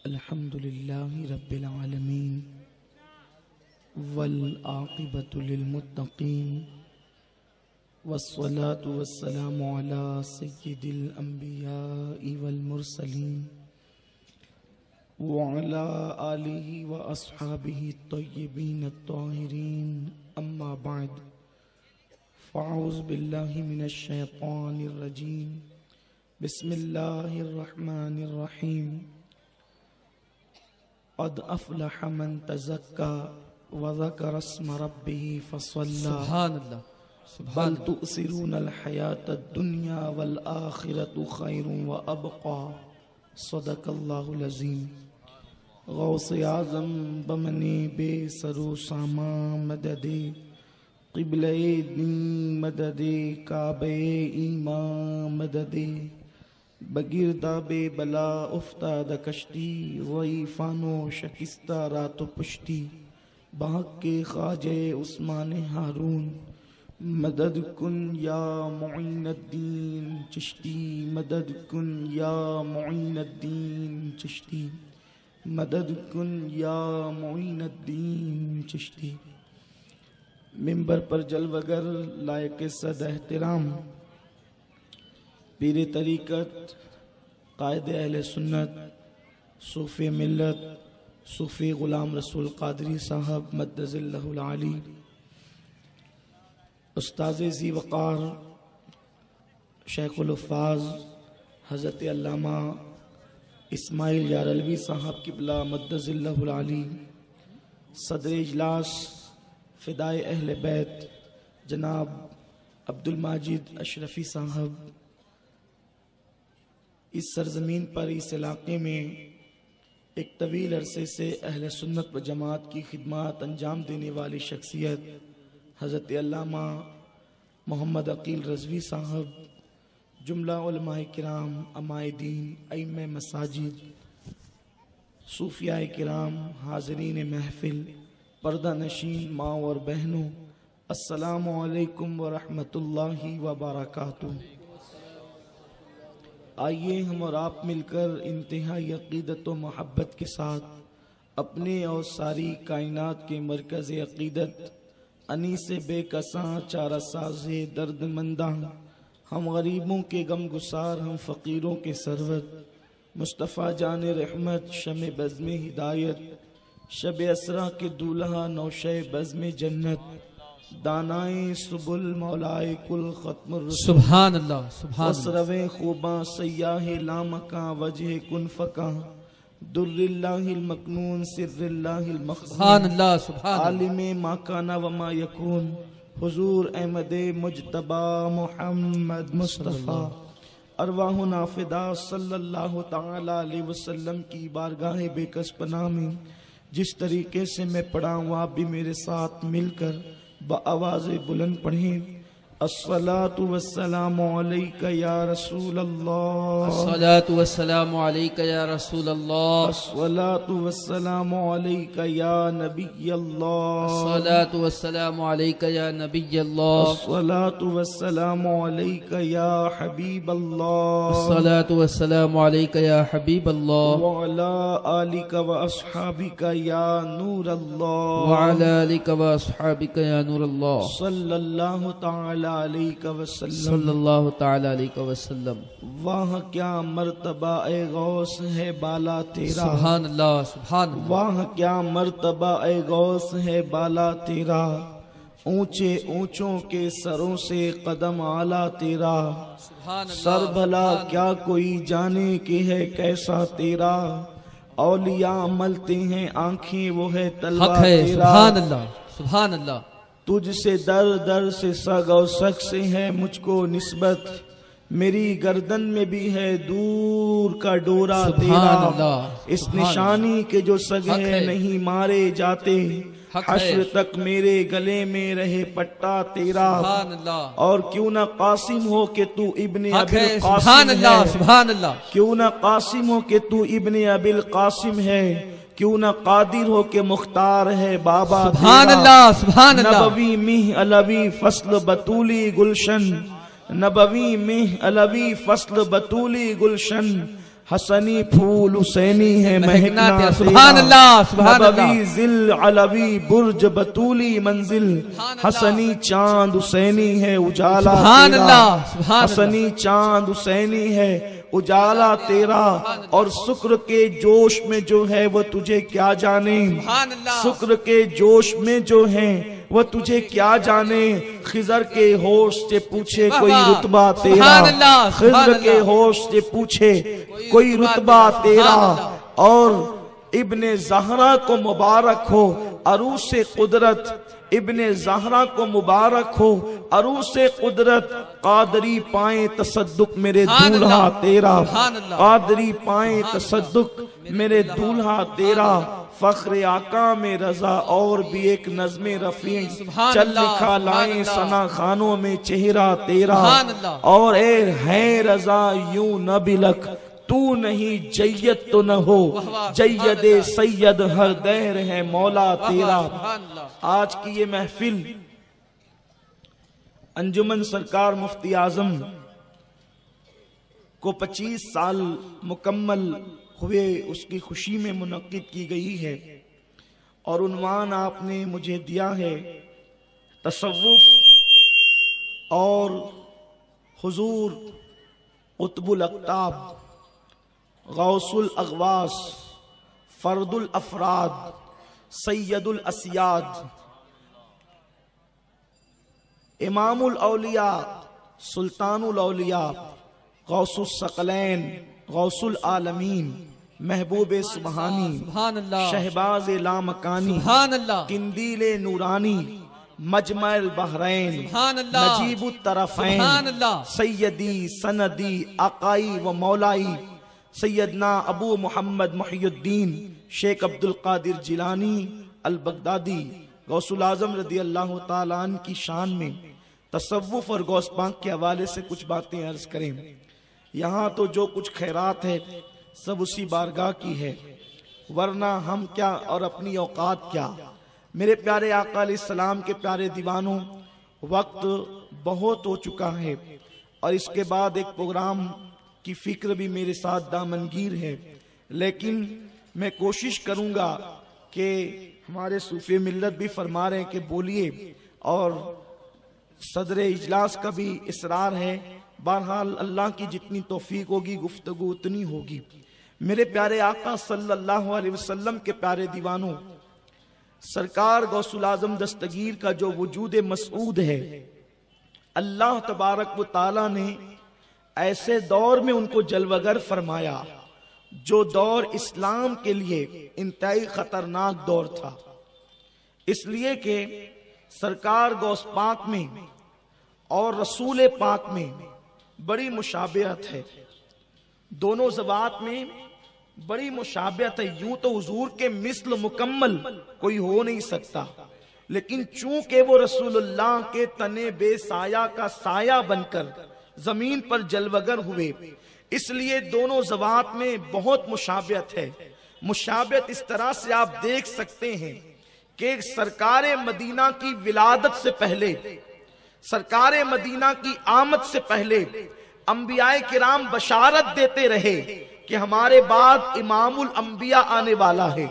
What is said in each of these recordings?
अल्हम्दुलिल्लाहि रब्बिल आलमीन वल आक़िबतु लिल मुत्तक़ीन वस्सलातु वस्सलामु अला सय्यिदिल अंबियाइ वल मुरसलीन व अला आलिहि व अस्हाबिहि तय्यिबीन अत्ताहिरीन अम्मा बअद फ़अऊज़ु बिल्लाहि मिनश शैतानिर रजीम बिस्मिल्लाहिर रहमानिर रहीम क़द अफ़लह मन तज़क्का व ज़करा अस्म रब्बिही फ़सल्ला सुभानअल्लाह बल तुअसिरूनल हयातद दुनिया वल आखिरतु खैरुन व अबक़ा सदक़ल्लाहुल अज़ीम। गौसे आज़म बमने बेसरो सामा मददे क़िबले दीन मददे काबे ईमान मददे बगिरदाबे बला उफ्ताद कश्ती वही फानो शकिस्ता रात पुश्ती बहक के ख्वाजे उस्मान हारून मदद कुन या मुईनुद्दीन चिश्ती मदद कुन या मुईनुद्दीन चिश्ती मदद कुन या मुईनुद्दीन चिश्ती। मिंबर पर जलवगर लायक सद एहतराम पीर तरीक़त कायदे अहले सुन्नत सूफ़ी मिल्लत सूफ़ी ग़ुलाम रसूल क़ादरी साहब मद्दज़िल्लहुल आली उस्ताज़ ज़ी वक़ार शेखुल हुफ़्फ़ाज़ हज़रत अल्लामा इस्माइल यारलवी साहब क़िबला मद्दज़िल्लहुल आली सदर इजलास फ़िदाए अहले बैत जनाब अब्दुल माजिद अशरफ़ी साहब, इस सरज़मीन पर इस इलाक़े में एक तवील अरसे से अहले सुन्नत व जमात की खिदमत अंजाम देने वाली शख्सियत हज़रत अल्लामा मोहम्मद अकील रज़वी साहब, जुमला उलमाए किराम, अमाए दीन, अइम्मे मसाजिद, सूफियाए किराम, हाज़रीन महफ़िल, पर्दा नशीन माँ और बहनों, अस्सलामु अलैकुम व रहमतुल्लाहि व बरकातुहू। आइए हम और आप मिलकर इंतहाई अक़ीदत व मोहब्बत के साथ अपने और सारी कायनात के मरकज़ अक़ीदत अनीस बेकसां चारा साज़े दर्दमंदा, हम गरीबों के गम गुसार, हम फ़कीरों के सरवत, मुस्तफ़ा जान रहमत, शम बज़्म हिदायत, शब असरा के दूल्हा, नौशे बज़्म जन्नत, दानाए सुबुल मौलाए कुल ख़त्मुर रसूल, सुभानअल्लाह सुभानअल्लाह, वसरवे खूबा सयाहे लामका वजह कुन फ़का, दुर्रिल्लाहिल मकनून सिर्रिल्लाहिल मख़ज़ून, सुभानअल्लाह सुभानअल्लाह, आलिमे मा काना व मा यकून, हुज़ूर अहमदे मुज्तबा मोहम्मद मुस्तफ़ा, अरवाहुना फ़िदा सल्लल्लाहु तआला अलैहि वसल्लम की बारगाह बेकस पनाह में जिस तरीके से मैं पढ़ा हूँ आप भी मेरे साथ मिलकर बआवाज़ बुलंद पढ़ें। अस्सलातु वस्सलामु अलैका या रसूल अल्लाह, अस्सलातु वस्सलामु अलैका या रसूल अल्लाह, अस्सलातु वस्सलामु अलैका या नबी अल्लाह, अस्सलातु वस्सलामु अलैका या नबी अल्लाह, अस्सलातु वस्सलामु अलैका या हबीब अल्लाह, अस्सलातु वस्सलामु अलैका या हबीब अल्लाह, व अला आलिका व अस्हाबिका या नूर अल्लाह, व अला आलिका व अस्हाबिका या नूर अल्लाह, सल्लल्लाहु तआला अलैहि वसल्लम, सल्लल्लाहु तआला अलैहि वसल्लम। वाह क्या मर्तबा ए गौस है बाला तेरा, सुभानअल्लाह सुभानअल्लाह, वाह क्या मर्तबा ए गौस है बाला तेरा, ऊंचे ऊंचों के सरों से कदम आला तेरा, सर भला क्या कोई जाने कि है कैसा तेरा, औलिया मलते हैं आंखें वो है तलवा हक है। तेरा, सुभानअल्लाह सुभानअल्लाह, तुझसे दर दर से सग और सग से है मुझको निस्बत, मेरी गर्दन में भी है दूर का डोरा तेरा, इस निशानी के जो सग है नहीं मारे जाते, हश्र तक मेरे गले में रहे पट्टा तेरा, और क्यों ना कासिम हो के तू इब्ने अबिल कासिम है, क्यों ना कासिम हो के तू इब्ने अबिल कासिम है, क्यों ना कादिर हो के मुख्तार है बाबा तेरा, नबवी मिह अलवी फसल बतूली गुलशन, नबवी मिह अलवी फसल बतूली गुलशन, हसनी फूल हुसैनी है महकना तेरा। सुभान अल्लाह, सुभान अल्लाह। नबवी जिल अलवी बुर्ज बतूली मंजिल, हसनी चांद हुसैनी है उजाला तेरा। हसनी चांद हुसैनी है उजाला तेरा, और शुक्र के जोश में जो है वो तुझे क्या जाने, शुक्र के जोश में जो है वो तुझे क्या जाने। खिजर के होश से पूछे कोई रुतबा तेरा, खिजर के होश से पूछे कोई रुतबा तेरा। और इब्ने ज़हरा को मुबारक हो अरूसे कुदरत, इब्ने ज़हरा को मुबारक हो अरूसे कुदरत। कादरी पाए तसद्दुक मेरे दूल्हा तेरा, कादरी पाए तसद्दुक मेरे दूल्हा तेरा। फख्र आका में रजा और भी एक नज़्मे रफ़ी, चल लिखा लाए सना खानों में चेहरा तेरा। और ए है रजा यूं न बिलक, तू नहीं जय्यद तो न हो, जय्यदे सैयद हर दहर है मौला तेरा। आज की ये महफिल अंजुमन सरकार मुफ्ती आजम को 25 साल मुकम्मल हुए उसकी खुशी में मुनक्किद की गई है, और उन्वान आपने मुझे दिया है तसव्वुफ और हुजूर कुतुबुल अक़ताब, गौसुल अग़वास, फर्दुल अफराद, सैयदुल असियाद, इमामुल औलिया, सुल्तानुल औलिया, गौसुस सकलैन, गौसुल आलमीन, महबूबे सुबहानी, शहबाज लामकानी, किंदीले नूरानी, मजमल बहरैन, नजीबुत तरफ़ैन, सैयदी सनदी आकाई व मौलाई सैयदना अबू मोहम्मद मुहियुद्दीन शेख अब्दुल कादिर जिलानी अल बगदादी गौसुल आज़म रदी अल्लाह ताला अन्हु की शान में तसव्वुफ और गौस पाक के हवाले से कुछ बातें अर्ज करें। यहाँ तो जो कुछ खैरात है सब उसी बारगाह की है, वरना हम क्या और अपनी औकात क्या। मेरे प्यारे आका अलैहिस्सलाम के प्यारे दीवानों, वक्त बहुत हो चुका है और इसके बाद एक प्रोग्राम की फिक्र भी मेरे साथ दामनगीर है, लेकिन मैं कोशिश करूंगा कि हमारे सूफी मिल्लत भी फरमा रहे हैं कि बोलिए, और सदर इजलास का भी इसरार है। बहरहाल अल्लाह की जितनी तौफीक होगी गुफ्तगू उतनी होगी। मेरे प्यारे आका सल्लल्लाहु अलैहि वसल्लम के प्यारे दीवानों, सरकार गौसुल आजम दस्तगीर का जो वजूद मसऊद है, अल्लाह तबारक व ताला ने ऐसे दौर में उनको जलवगर फरमाया जो दौर इस्लाम के लिए इंतहाई खतरनाक दौर था। इसलिए कि सरकार गौस पाक में और रसूल पाक में बड़ी मुशाबहत है, दोनों ज़बात में बड़ी मुशाबहत है। यूं तो हुजूर के मिस्ल मुकम्मल कोई हो नहीं सकता, लेकिन चूंकि वो रसूलुल्लाह के तने बेसाया का साया बनकर जमीन पर जलवगर हुए, इसलिए दोनों ज़बात में बहुत मुशाबहत है। मुशाबहत इस तरह से आप देख सकते हैं कि सरकारे मदीना की विलादत से पहले, सरकारे मदीना की आमद से पहले अंबियाए किराम बशारत देते रहे कि हमारे बाद इमामुल अंबिया आने वाला है,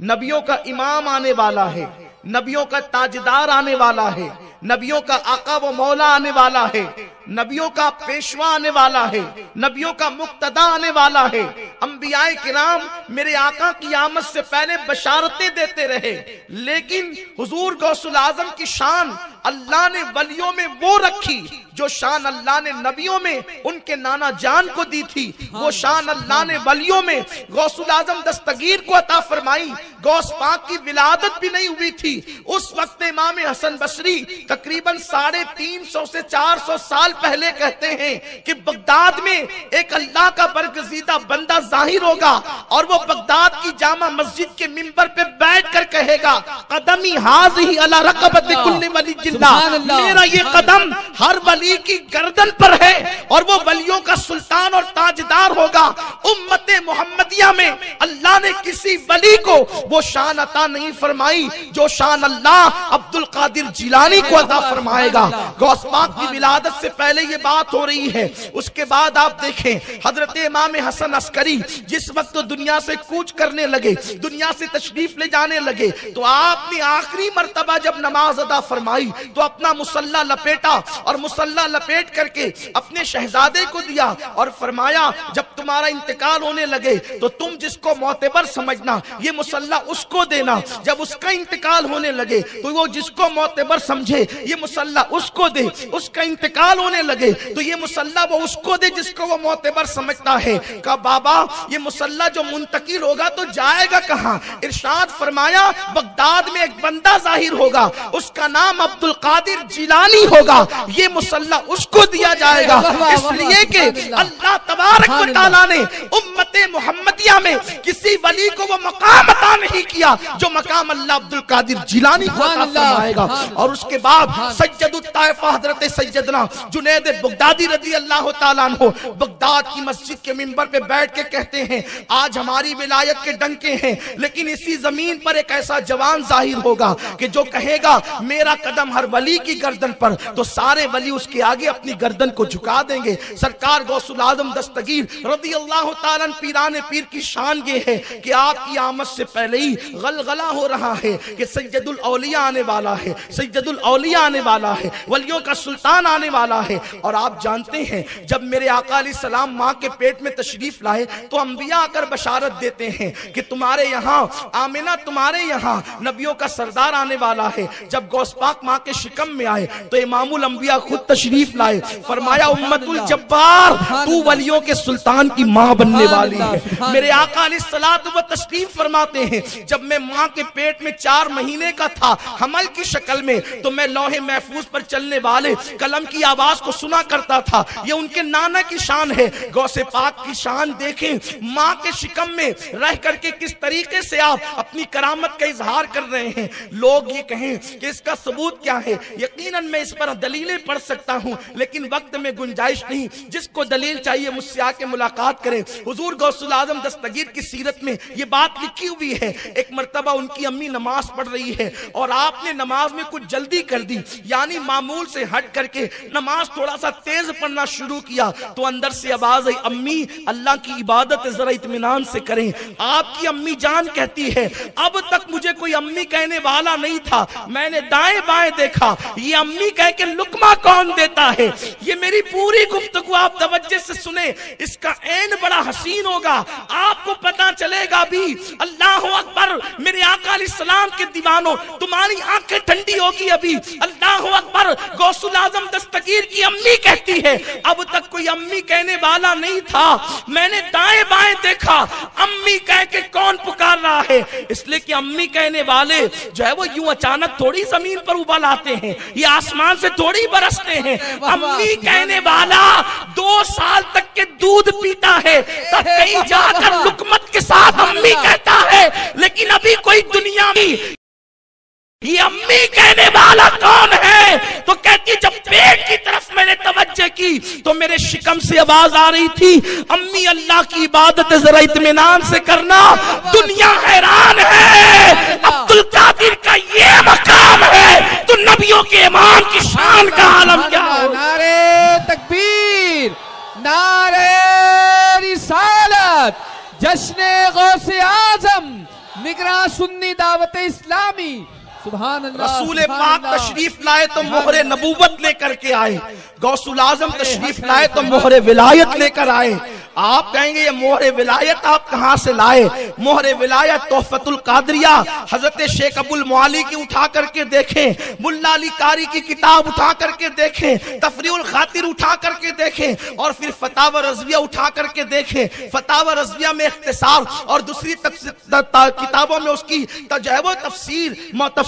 नबियों का इमाम आने वाला है, नबियों का ताजदार आने वाला है, नबियों का आका व मौला आने वाला है, नबियों का पेशवा आने वाला है, नबियों का मुक्तदा आने वाला है। अंबियाए किराम मेरे आका की आमद से पहले बशारतें देते रहे, लेकिन हुजूर गौसुल आजम की शान अल्लाह ने वलियों में वो रखी जो शान अल्लाह ने नबियों में उनके नाना जान को दी थी, वो शान अल्लाह ने वलियों में गौसुल आजम दस्तगीर को अता फरमाई। गौस पाक की विलादत भी नहीं हुई थी उस वक्त। इमाम हसन बसरी तकरीबन 350 से 400 साल पहले कहते हैं कि बगदाद में एक अल्लाह का बरगज़ीदा बंदा जाहिर होगा और वो बगदाद की जामा मस्जिद के मिंबर पे बैठ कर कहेगा, कदमी हाज़िही अला रक़बति कुल्ली वली जिल्लाह, मेरा ये कदम हर वली की गर्दन पर है, और वो वलियों का सुल्तान और ताजदार होगा। उम्मते मोहम्मदिया में अल्लाह ने किसी वली को वो शान अता नहीं फरमाई जो शान अल्लाह अब्दुल कादिर जिलानी को अता फरमाएगा। गौस पाक की विलादत से पहले ये बात हो रही है। उसके बाद आप देखें हजरत इमाम हसन अस्करी जिस वक्त तो दुनिया से कूच करने लगे, दुनिया से तशरीफ ले जाने लगे, तो आपने आखिरी मर्तबा जब नमाज अदा फरमाई तो अपना मुसल्ला लपेटा और मुसल्ला लपेट करके अपने शहजादे को दिया और फरमाया जब तुम्हारा इंतकाल होने लगे तो तुम जिसको मोतबर समझना ये मुसल्ला उसको देना, जब उसका इंतकाल होने लगे तो वो जिसको मोतबर समझे ये मुसल्ला उसको दे, उसका इंतकाल होने लगे तो ये मुसल्ला वो उसको दे जिसको वो मोतबर समझता है। कहा बाबा ये मुसल्ला जो मुंतकिल होगा तो जाएगा कहां? इरशाद फरमाया बगदाद में एक बंदा जाहिर होगा, उसका नाम अब्दुल कादिर जिलानी होगा, ये मुसल्ला उसको दिया जाएगा। इसलिए कि अल्लाह तबारक व तआला ने उम्मते मुहम्मदिया में किसी वली को वो मकाम अता नहीं किया जो मकाम अल्लाह अब्दुल कादिर जिलानी को अता फरमाएगा। और उसके बाद सज्जदुत ताइफा हजरत सैयदना जुनैद बगदादी रज़ी अल्लाह तआला अन्हु बगदाद की मस्जिद के मिंबर पे बैठ के कहते हैं आज हमारी विलायत के डंके हैं, लेकिन इसी जमीन पर एक ऐसा जवान जाहिर होगा कि जो कहेगा मेरा कदम हर वली की गर्दन पर, तो सारे वली उसके आगे अपनी गर्दन को झुका देंगे। सरकार गौसुल आजम दस्तगीर रज़ी अल्लाह तआला पीराने पीर की शान ये है कि आपकी आमद से पहले ही गलगला हो रहा है कि सैयदुल औलिया आने वाला है, सैयदुल औलिया आने वाला है, वलियों का सुल्तान आने वाला है। और आप जानते हैं जब मेरे आका अलैहिस्सलाम माँ के पेट में तशरीफ लाए तो अंबिया आकर बशारत देते हैं कि तुम्हारे यहाँ आमिना, तुम्हारे यहाँ नबियों का सरदार आने वाला है। जब गौस पाक माँ के शिकम में आए तो इमामुल अंबिया खुद तशरीफ लाए, फरमाया उम्मतुल जब्बार तू वलियों के सुल्तान की माँ बनने वाली है। मेरे आका अलैहिस्सलातु व तशरीफ फरमाते हैं जब मैं माँ के पेट में 4 महीने का था हमल की शक्ल में, तो मैं लौहे महफूज पर चलने वाले कलम की आवाज को सुना करता था। ये उनके नाना की शान है। गौसे पाक की शान देखें, माँ के शिकम में रह करके किस तरीके से आप अपनी करामत का इजहार कर रहे हैं। लोग ये कहें कि इसका सबूत क्या है, यकीनन मैं इस पर दलीलें पढ़ सकता हूँ, लेकिन वक्त में गुंजाइश नहीं। जिसको दलील चाहिए मुझसे आके मुलाकात करें। हुजूर गौसुल आजम दस्तगीर की सीरत में ये बात लिखी हुई है। एक मर्तबा उनकी अम्मी नमाज पढ़ रही है और आपने नमाज में कुछ जल्दी कर दी, यानी मामूल से हट करके नमाज थोड़ा सा तेज पढ़ना शुरू किया, तो अंदर से आवाज आई अम्मी अल्लाह की इबादत जरा इत्मीनान से करें। आपकी अम्मी जान कहती है अब तक मुझे कोई अम्मी कहने वाला नहीं था, मैंने दाएं बाएं देखा, ये अम्मी कह के लुकमा कौन देता है। ये मेरी पूरी गुफ्तगू आप तवज्जो से सुने, इसका ऐन बड़ा हसीन होगा, आपको पता चलेगा भी। अल्लाह अकबर, मेरे आका अलैहिस्सलाम के दीवानों तुम्हारी आंखें ठंडी होगी अभी। अल्लाह अकबर, गौसुल आजम दस्तगीर की अम्मी कहती है अब तक कोई अम्मी कहने वाला नहीं था, मैंने दाएं बाएं देखा, अम्मी कह के कौन पुकार रहा है। इसलिए कि अम्मी कहने वाले जो है वो यूं अचानक थोड़ी जमीन पर उबल आते हैं, ये आसमान से थोड़ी बरसते हैं। अम्मी कहने वाला 2 साल तक के दूध पीता है, तब कहीं जाकर लुकमत के साथ अम्मी कहता है, लेकिन अभी कोई दुनिया में ये अम्मी कहने वाला कौन है। तो कहती जब पेट की तरफ मैंने तवज्जो की तो मेरे शिकम से आवाज आ रही थी अम्मी अल्लाह की इबादत जरा इत्मीनान से करना, दुनिया हैरान है। अब्दुल कादिर का ये मकाम है तो नबियों के इमाम की शान का आलम क्या हो। नारे तकबीर, नारे रिसालत, जश्न गौसे आजम, निगरां सुन्नी दावत इस्लामी। रसूल पाक तशरीफ लाए तो मोहरे नबूवत लेकर के आए, गौसुल आजम तशरीफ लाए तो मोहरे विलायत लेकर आए। आप कहेंगे ये मोहरे विलायत आप कहां से लाए। मोहरे विलायत तोहफतुल कादरिया हजरत शेख अबुल मुआली की उठा करके देखें, मुल्ला अली कारी की किताब उठा करके देखें, तफरीउल खातिर उठा करके देखें, और फिर फतावा रज़विया उठा करके देखें। फतावा रज़विया में इख्तिसार और दूसरी किताबों में उसकी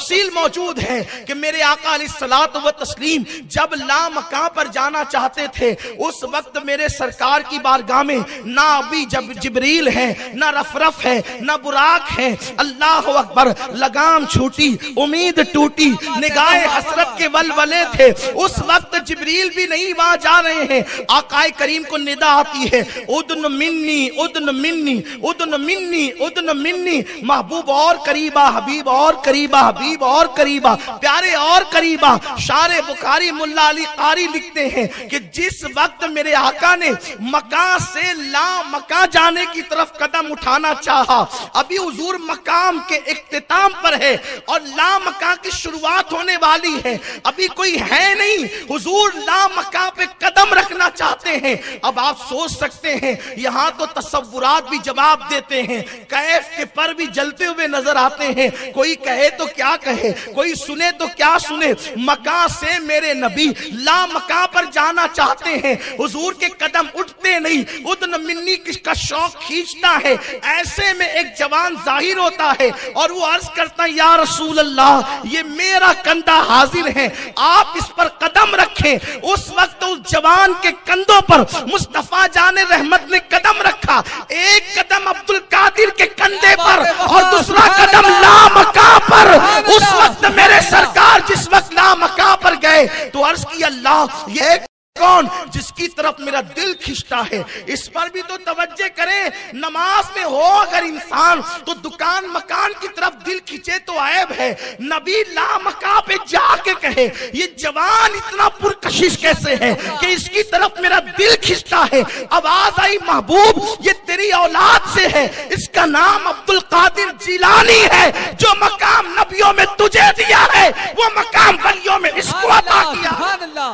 तफसील मौजूद है कि मेरे आका अलैहिस्सलातु व तस्लीम जब लामकां पर जाना चाहते थे उस वक्त मेरे सरकार की बारगाह में ना अभी जब जिब्रील है, ना रफरफ है, ना बुराक है। अल्लाह अकबर, लगाम छूटी, उम्मीद टूटी, निगाहे हसरत के वलवले थे। उस वक्त जिब्रील भी नहीं वहां जा रहे हैं। आकाए करीम को निदा आती है, उदन मिन्नी उदन मिन्नी उदन मिन्नी उदन मिन्नी। महबूब और करीबा, हबीब और करीबा, हबीब और करीबा, प्यारे और करीबा। शारे बुखारी मुल्ला अली कारी लिखते हैं कि जिस वक्त मेरे आका ने मक्का से ला मक्का जाने की तरफ कदम उठाना चाहा, अभी हुजूर मकाम के इख्तिताम पर है और ला मक्का की शुरुआत होने वाली है, अभी कोई है नहीं, हुजूर ला मक्का पे कदम रखना चाहते हैं। अब आप सोच सकते हैं, यहां तो तसव्वुरात भी जवाब देते हैं, कैफ के पर भी जलते हुए नजर आते हैं। कोई कहे तो क्या कहे, कोई सुने तो क्या सुने। मक्का से मेरे नबी ला मक्का पर जाना चाहते हैं, हुजूर के कदम उठते नहीं, उदन मिन्नी किसका शौक खींचता है। ऐसे में एक जवान जाहिर होता है और वो अर्ज करता है, या रसूल अल्लाह, ये मेरा कंधा हाजिर है, आप इस पर कदम रखें। उस वक्त उस जवान के कंधों पर मुस्तफा जाने रहमत ने कदम रखा। एक कदम अब्दुल कादिर के कंधे पर और दूसरा कदम ला मक्का पर। उस वक्त मेरे सरकार जिस वक्त ला मक्का पर गए तो अर्ज की, अल्लाह, ये कौन जिसकी तरफ मेरा दिल खिंचता है। इस पर भी तो तवज्जो करें, नमाज में हो अगर इंसान तो दुकान मकान की तरफ दिल खिंचे तो ऐब है। नबी ला मक्का पे जाके कहे, ये जवान इतना पुरकशिश कैसे है कि इसकी तरफ मेरा दिल खिंचता है। आवाज आई, महबूब, ये तेरी औलाद से है, इसका नाम अब्दुल कादिर जिलानी है। जो मकाम नबियों में तुझे दिया है वो मकाम वलियों में इसको अता किया।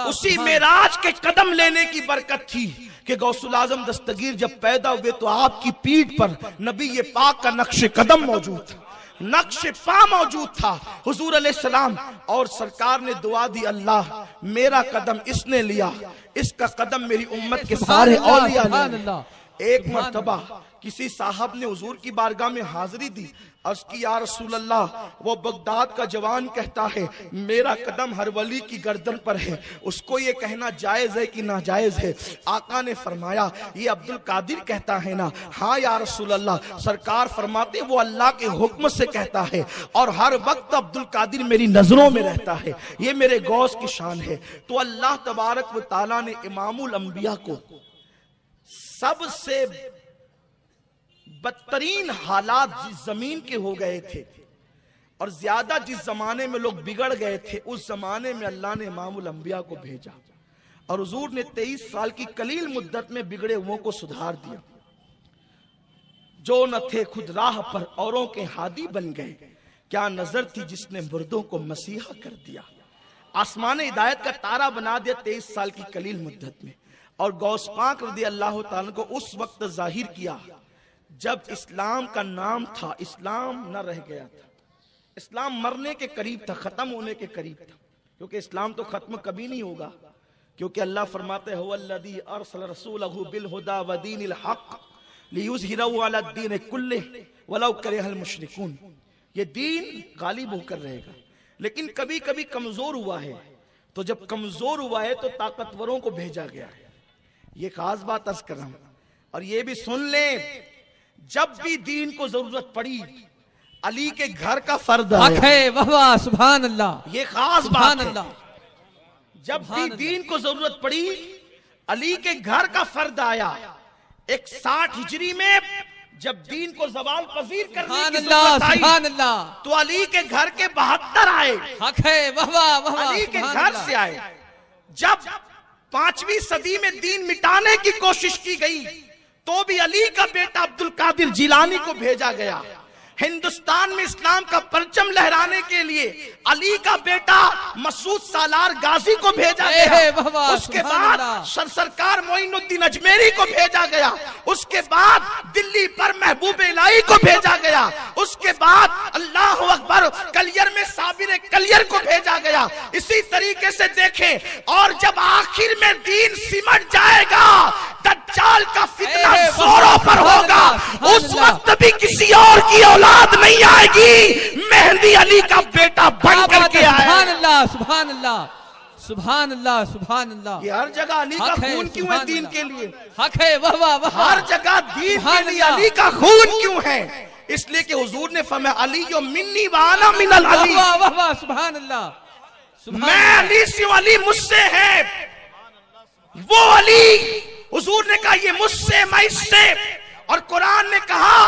उसी मेराज के कदम लेने की बरकत थी कि गौसुल आजम दस्तगीर जब पैदा हुए तो आपकी पीठ पर नबी ये पाक का नक्श कदम मौजूद था, नक्श पा मौजूद था हुजूर अलैहिस्सलाम। और सरकार ने दुआ दी, अल्लाह मेरा कदम इसने लिया, इसका कदम मेरी उम्मत के सारे औलिया ने। एक मर्तबा किसी साहब ने हुजूर की बारगाह में हाजिरी दी, अर्ज की, या रसूल अल्लाह, वो बगदाद का जवान कहता है मेरा कदम हर वली की गर्दन पर है, उसको ये कहना जायज है कि नाजायज है। आका ने फरमाया, ये अब्दुल कादिर कहता है ना? हाँ या रसूल अल्लाह। सरकार फरमाते, वो अल्लाह के हुक्म से कहता है और हर वक्त अब्दुल कादिर मेरी नजरों में रहता है, ये मेरे गौस की शान है। तो अल्लाह तबारक व तआला ने इमामुल अंबिया को सबसे बदतरीन हालात जिस जमीन के हो गए थे और ज्यादा जिस जमाने में लोग बिगड़ गए थे, उस जमाने में अल्लाह ने इमामुल अंबिया को भेजा और हुजूर ने 23 साल की कलील मुद्दत में बिगड़े हुओं को सुधार दिया। जो न थे खुद राह पर औरों के हादी बन गए, क्या नजर थी जिसने मुर्दों को मसीहा कर दिया। आसमान हिदायत का तारा बना दिया 23 साल की कलील मुद्दत में। और गौस पाक रज़ी अल्लाह ताला को उस वक्त जाहिर किया जब इस्लाम का नाम था, इस्लाम न रह गया था, इस्लाम मरने के करीब था, खत्म होने के करीब था, क्योंकि इस्लाम तो खत्म कभी नहीं होगा। क्योंकि अल्लाह फरमाते हैं, हुवल्लज़ी अरसल रसूलहु बिल हुदा व दीनिल हक़ लियुज़हिरहु अला दीन कुल्लिहि वलौ करिहल मुशरिकून। ये दीन गालिब होकर रहेगा, लेकिन कभी कभी कमजोर हुआ है, तो जब कमजोर हुआ है तो ताकतवरों को भेजा गया है। ये खास बात अर्ज कर रहा हूं। और ये भी सुन ले, जब भी दीन को जरूरत पड़ी अली के घर का फर्द है। वाह सुभान अल्लाह, ये खास बात है। जब भी दीन को जरूरत पड़ी अली के घर का फर्द आया। 61 हिजरी में जब दीन को जवाल पजीर करने की जरूरत आई तो अली के घर के 72 आए। अली के घर से आए। जब 5वीं सदी में दीन मिटाने की कोशिश की गई तो भी अली का बेटा अब्दुल कादिर जिलानी को भेजा गया। हिंदुस्तान में इस्लाम का परचम लहराने के लिए अली का बेटा मसूद सालार गाजी को भेजा गया। उसके बाद सरकार मोइनुद्दीन अजमेरी को भेजा गया। उसके बाद दिल्ली पर महबूब इलाही को भेजा गया। उसके बाद अल्लाह अकबर कलियर में साबिर कलियर को भेजा गया। इसी तरीके से देखें। और जब आखिर में दीन सिमट जाएगा, दज्जाल का फितना जोरों पर होगा, उस वक्त भी किसी और की औलाद नहीं आएगी, मेहदी अली का बेटा बन करके आए। सुभान अल्लाह, सुभान अल्लाह, सुभान अल्लाह, सुभान अल्लाह। ये हर जगह अली का खून क्यों है दीन के लिए? हक है, वाह वाह वाह। हर जगह दीन के लिए अली का खून क्यों है? इसलिए कि हुजूर ने फरमाया अली जो मिन्नी वाना मिनल अली, वाह वाह वाह, सुभान अल्लाह। मैं अली से अली मुझसे है, वो अली हुजूर ने कहा ये मुझसे मैं इससे। और कुरान ने कहा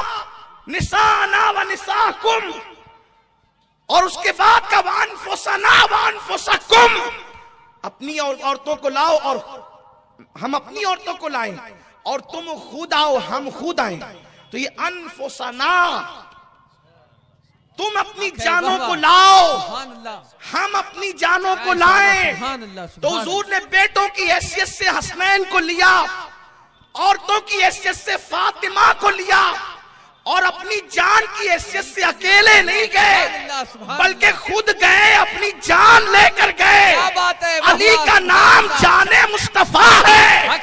निसाना व निसाकुम, और उसके बाद का वानफुसना वानफुसकुम, अपनी औरतों को लाओ और हम अपनी औरतों को लाएं, और तुम खुद आओ हम खुद आए। तो ये अनफुसना, तुम अपनी जानों को लाओ हम अपनी जानों को लाएं। तो हुजूर ने बेटों की हैसियत से हसनैन को लिया, औरतों की हैसियत से फातिमा को लिया, और अपनी जान की हैसियत से अकेले नहीं गए बल्कि खुद गए, अपनी जान लेकर गए। अली का नाम जाने मुस्तफा है,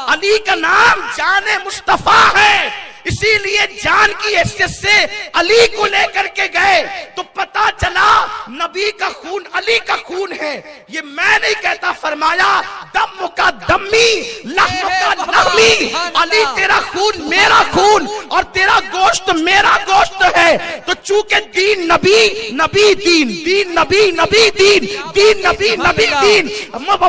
अली का नाम जाने मुस्तफा है। इसीलिए जान की हैसियत से अली को लेकर के गए तो पता चला नबी का खून अली का खून है। ये मैं नहीं कहता, फरमाया दम का दमी लहम का लहमी, अली तेरा खून मेरा खून और तेरा गोश्त मेरा गोश्त है। तो चूंकि दीन नबी नबी दीन, दीन नबी नबी दीन, दीन नबी नबी दीन,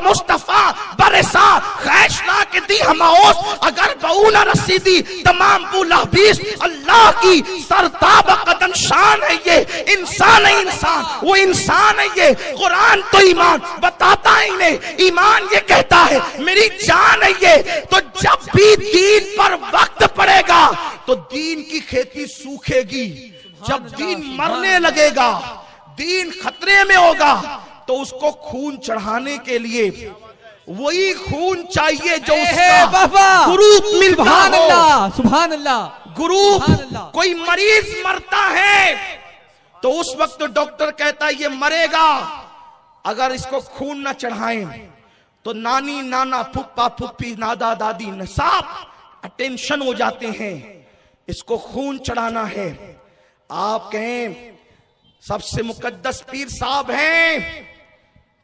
मुस्तफा बरसा खैशना के दी हमाओस अगर बऊना रसीदी तमाम बुलाबीस, अल्लाह की सरताब कदम शान है ये, इंसान है इंसान, वो इंसान है ये। कुरान तो ईमान बताता है इन्हें, ईमान ये कहता है मेरी जान है ये। तो जब भी दीन पर वक्त पड़ेगा तो दीन की खेती सूखेगी, जब दीन मरने लगेगा, दीन खतरे में होगा, तो उसको खून चढ़ाने के लिए वही खून चाहिए जो उसका ग्रुप मिलता हो। सुभान अल्लाह, ग्रुप, कोई मरीज मरता है तो उस वक्त तो डॉक्टर कहता है ये मरेगा, अगर इसको खून न चढ़ाएं तो नानी नाना फुप्पा फुप्पी नादा दादी सब अटेंशन हो जाते हैं, इसको खून चढ़ाना है। आप कहें सबसे मुकद्दस पीर साहब हैं,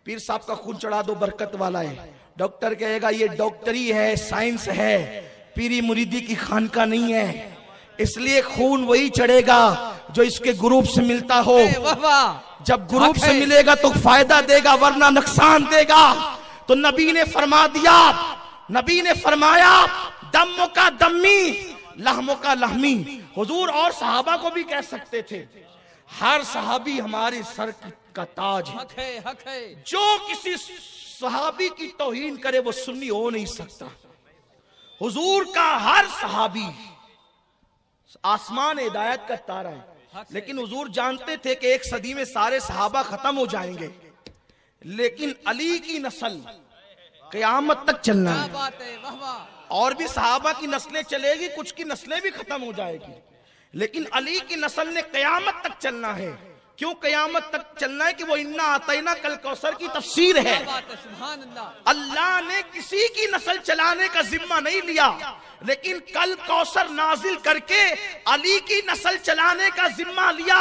पीर साहब का खून चढ़ा दो बरकत वाला है। डॉक्टर कहेगा ये डॉक्टरी है, साइंस है, पीरी मुरीदी की खानका नहीं है, इसलिए खून वही चढ़ेगा जो इसके ग्रुप से मिलता हो। जब ग्रुप से मिलेगा तो फायदा देगा वरना नुकसान देगा। तो नबी ने फरमा दिया, नबी ने फरमाया दम्मो का दम्मी लहमो का लहमी। हुजूर और सहाबा को भी कह सकते थे, हर सहाबी हमारे सर का ताज है, हक है। जो किसी सहाबी की तौहीन करे वो सुन्नी हो नहीं सकता। हुजूर का हर सहाबी आसमान हिदायत का तारा है, लेकिन हुजूर जानते थे कि एक सदी में सारे सहाबा खत्म हो जाएंगे, लेकिन अली की नस्ल क़यामत तक चलना है। और भी सहाबा की नस्लें चलेगी, कुछ की नस्लें भी खत्म हो जाएगी, लेकिन अली की नस्ल ने क़यामत तक चलना है। क्यों क़यामत तक चलना है? कि वो इन्ना आतैना कल कौसर की तफसीर है। अल्लाह ने किसी की नस्ल चलाने का जिम्मा नहीं लिया, लेकिन कल कौसर नाजिल करके अली की नस्ल चलाने का जिम्मा लिया,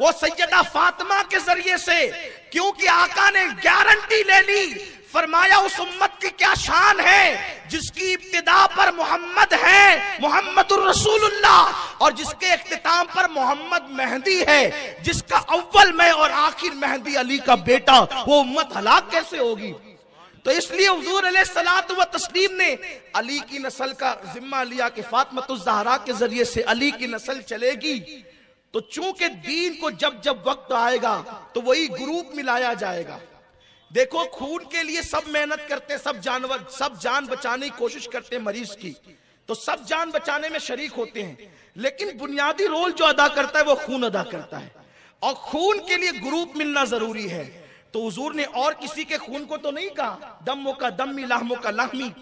वो सैयदा फातिमा के जरिए से। क्योंकि आका ने गारंटी ले ली, फरमाया उस उम्मत की क्या शान है जिसकी इब्तिदा पर मोहम्मद है, मोहम्मदुर रसूलुल्लाह, और जिसके इख्तिताम पर मोहम्मद मेहदी है, जिसका अव्वल में और आखिर मेहदी अली का बेटा, वो उम्मत हलाक कैसे होगी? तो इसलिए हुजूर अलैहिस्सलातु व तस्लीम ने अली की नस्ल का जिम्मा लिया कि फातिमातुज़ ज़हरा के जरिए से अली की नस्ल चलेगी। तो चूंकि दीन को जब जब वक्त आएगा तो वही ग्रुप मिलाया जाएगा। देखो खून के लिए सब मेहनत करते, सब जान बचाने की कोशिश करते हैं मरीज की, तो सब जान बचाने में शरीक होते हैं, लेकिन बुनियादी रोल जो अदा करता है वो खून अदा करता है, और खून के लिए ग्रुप मिलना जरूरी है। तो हुजूर ने और किसी के खून को तो नहीं कहा दम्मो का दम्मी लहमो का लहमी,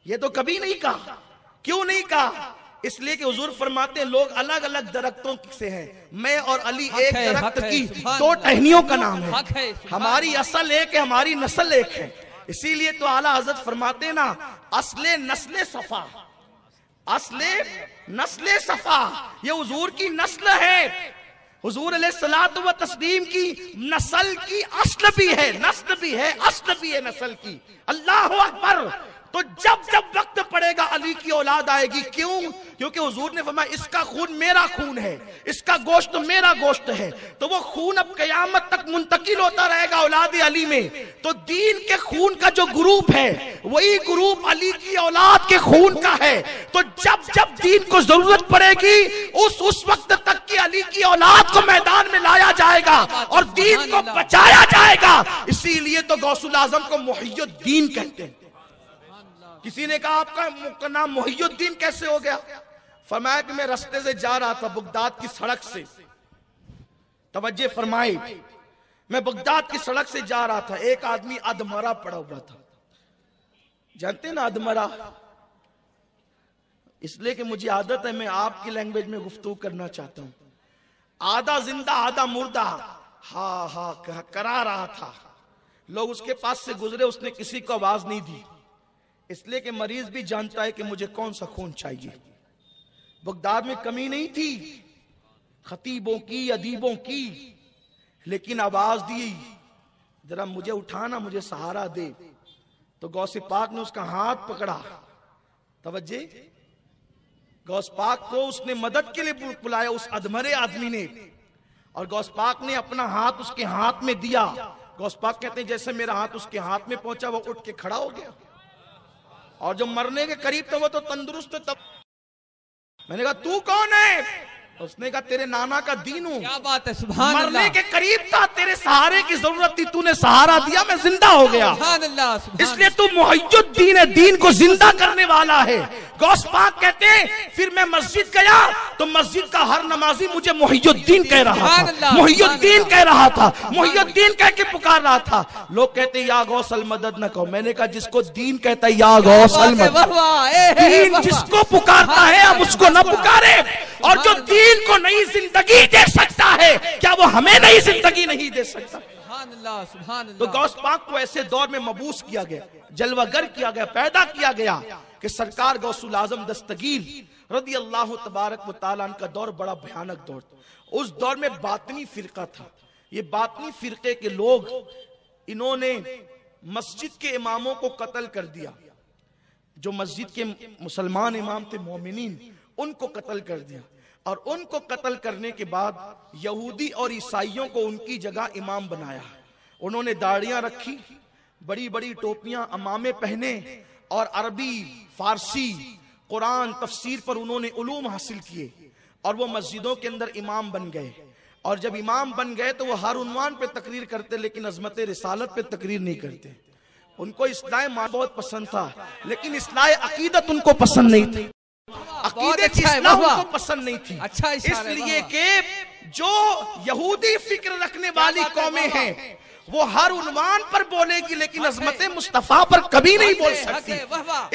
ये तो कभी नहीं कहा। क्यों नहीं कहा? इसलिए कि हुजूर फरमाते हैं लोग अलग अलग दरख्तों से हैं, मैं और अली एक दरख्त की दो टहनियों का नाम है, हमारी असल एक है, हमारी नस्ल एक है। इसीलिए तो आला हजरत फरमाते ना असले नस्ले सफा, असले नस्ले सफा, ये हुजूर की नस्ल है। हुजूर अलैहिस्सलातु व तस्लीम की नस्ल की अस्ल भी है, नस्ल भी है, अस्ल भी है नस्ल की। अल्लाह अकबर। तो जब जब वक्त पड़ेगा अली की औलाद आएगी। क्यों? क्योंकि हुजूर ने फरमाया इसका खून मेरा खून है, इसका गोश्त मेरा गोश्त है। तो वो खून अब कयामत तक मुंतकिल होता रहेगा औलाद अली में। तो दीन के खून का जो ग्रुप है वही ग्रुप अली की औलाद के खून का है। तो जब जब दीन को जरूरत पड़ेगी उस वक्त तक की अली की औलाद को मैदान में लाया जाएगा और दीन को बचाया जाएगा। इसीलिए तो गौसुल आजम को मुहियुद्दीन कहते हैं। किसी ने कहा आपका नाम मुहियुद्दीन कैसे हो गया? फरमाया कि मैं रास्ते से जा रहा था बगदाद की सड़क से, तवज्जो फरमाए, मैं बगदाद की सड़क से जा रहा था, एक आदमी अधमरा पड़ा हुआ था। जानते ना अधमरा? इसलिए कि मुझे आदत है, मैं आपकी लैंग्वेज में गुफ्तगू करना चाहता हूं। आधा जिंदा आधा मुर्दा हा हा करा रहा था। लोग उसके पास से गुजरे, उसने किसी को आवाज नहीं दी, इसलिए कि मरीज भी जानता है कि मुझे कौन सा खून चाहिए। बगदाद में कमी नहीं थी खतीबों की, अदीबों की, लेकिन आवाज दी जरा मुझे उठाना, मुझे सहारा दे। तो गौसे पाक ने उसका हाथ पकड़ा। तवज्जे, गौस पाक को उसने मदद के लिए बुलाया उस अधमरे आदमी ने, और गौस पाक ने अपना हाथ उसके हाथ में दिया। गौस पाक कहते हैं जैसे मेरा हाथ उसके हाथ में पहुंचा वो उठ के खड़ा हो गया, और जो मरने के करीब था वो तो तंदुरुस्त। तब मैंने कहा तू कौन है? उसने कहा तेरे नाना का दीन हूं। क्या बात है, सुभान अल्लाह। मरने के करीब था, तेरे सहारे की जरूरत थी, तूने सहारा दिया, मैं जिंदा हो गया। सुभान अल्लाह, सुभान। इसलिए तू मुहियुद्दीन है, दीन को जिंदा करने वाला है। गौस पाक कहते हैं फिर मैं मस्जिद गया तो मस्जिद का हर नमाजी मुझे मुहियुद्दीन कह रहा था, मुहियुद्दीन कह रहा था, मुहियुद्दीन कह के पुकार रहा था। लोग कहते या गौस अल मदद न कहो। मैंने कहा जिसको दीन कहता है या गौस अल मदद, दीन जिसको पुकारता है हम उसको न पुकारे। और जो दीन को नई जिंदगी दे सकता है क्या वो हमें नई जिंदगी नहीं दे सकता? तो गौस पाक को ऐसे दौर में मबूस किया गया, जलवागर किया गया, पैदा किया गया कि सरकार गौसुल आजम दस्तगीर रदी अल्लाह तबारक व तआला का दौर बड़ा भयानक दौर था। उस दौर में बातनी फिरका था। ये बातनी फिरके के लोग, इन्होंने मस्जिद के इमामों को कत्ल कर दिया। जो मस्जिद के मुसलमान इमाम थे मोमिनीन, उनको कत्ल कर दिया। और उनको कत्ल करने के बाद यहूदी और ईसाइयों को उनकी जगह इमाम बनाया। उन्होंने दाढ़ियां रखी, बड़ी बड़ी टोपियां, अमामे पहने, और अरबी, फारसी, कुरान, तफसीर पर उन्होंने उलूम हासिल किए, और वो मस्जिदों के अंदर इमाम बन गए। और जब इमाम बन गए तो वो हर उन्वान पे तकरीर करते, लेकिन अजमत रिसालत पे तकरीर नहीं करते। उनको इस्लाह मां बहुत पसंद था, लेकिन इस्लाह अकीदत उनको पसंद नहीं थी, अकीदे की इस्लाह उनको पसंद नहीं थी। अच्छा, इसलिए कि जो यहूदी फिक्र रखने वाली कौमें हैं वो हर उन्वान पर बोलेगी, लेकिन अजमत मुस्तफा पर कभी नहीं बोल सकती।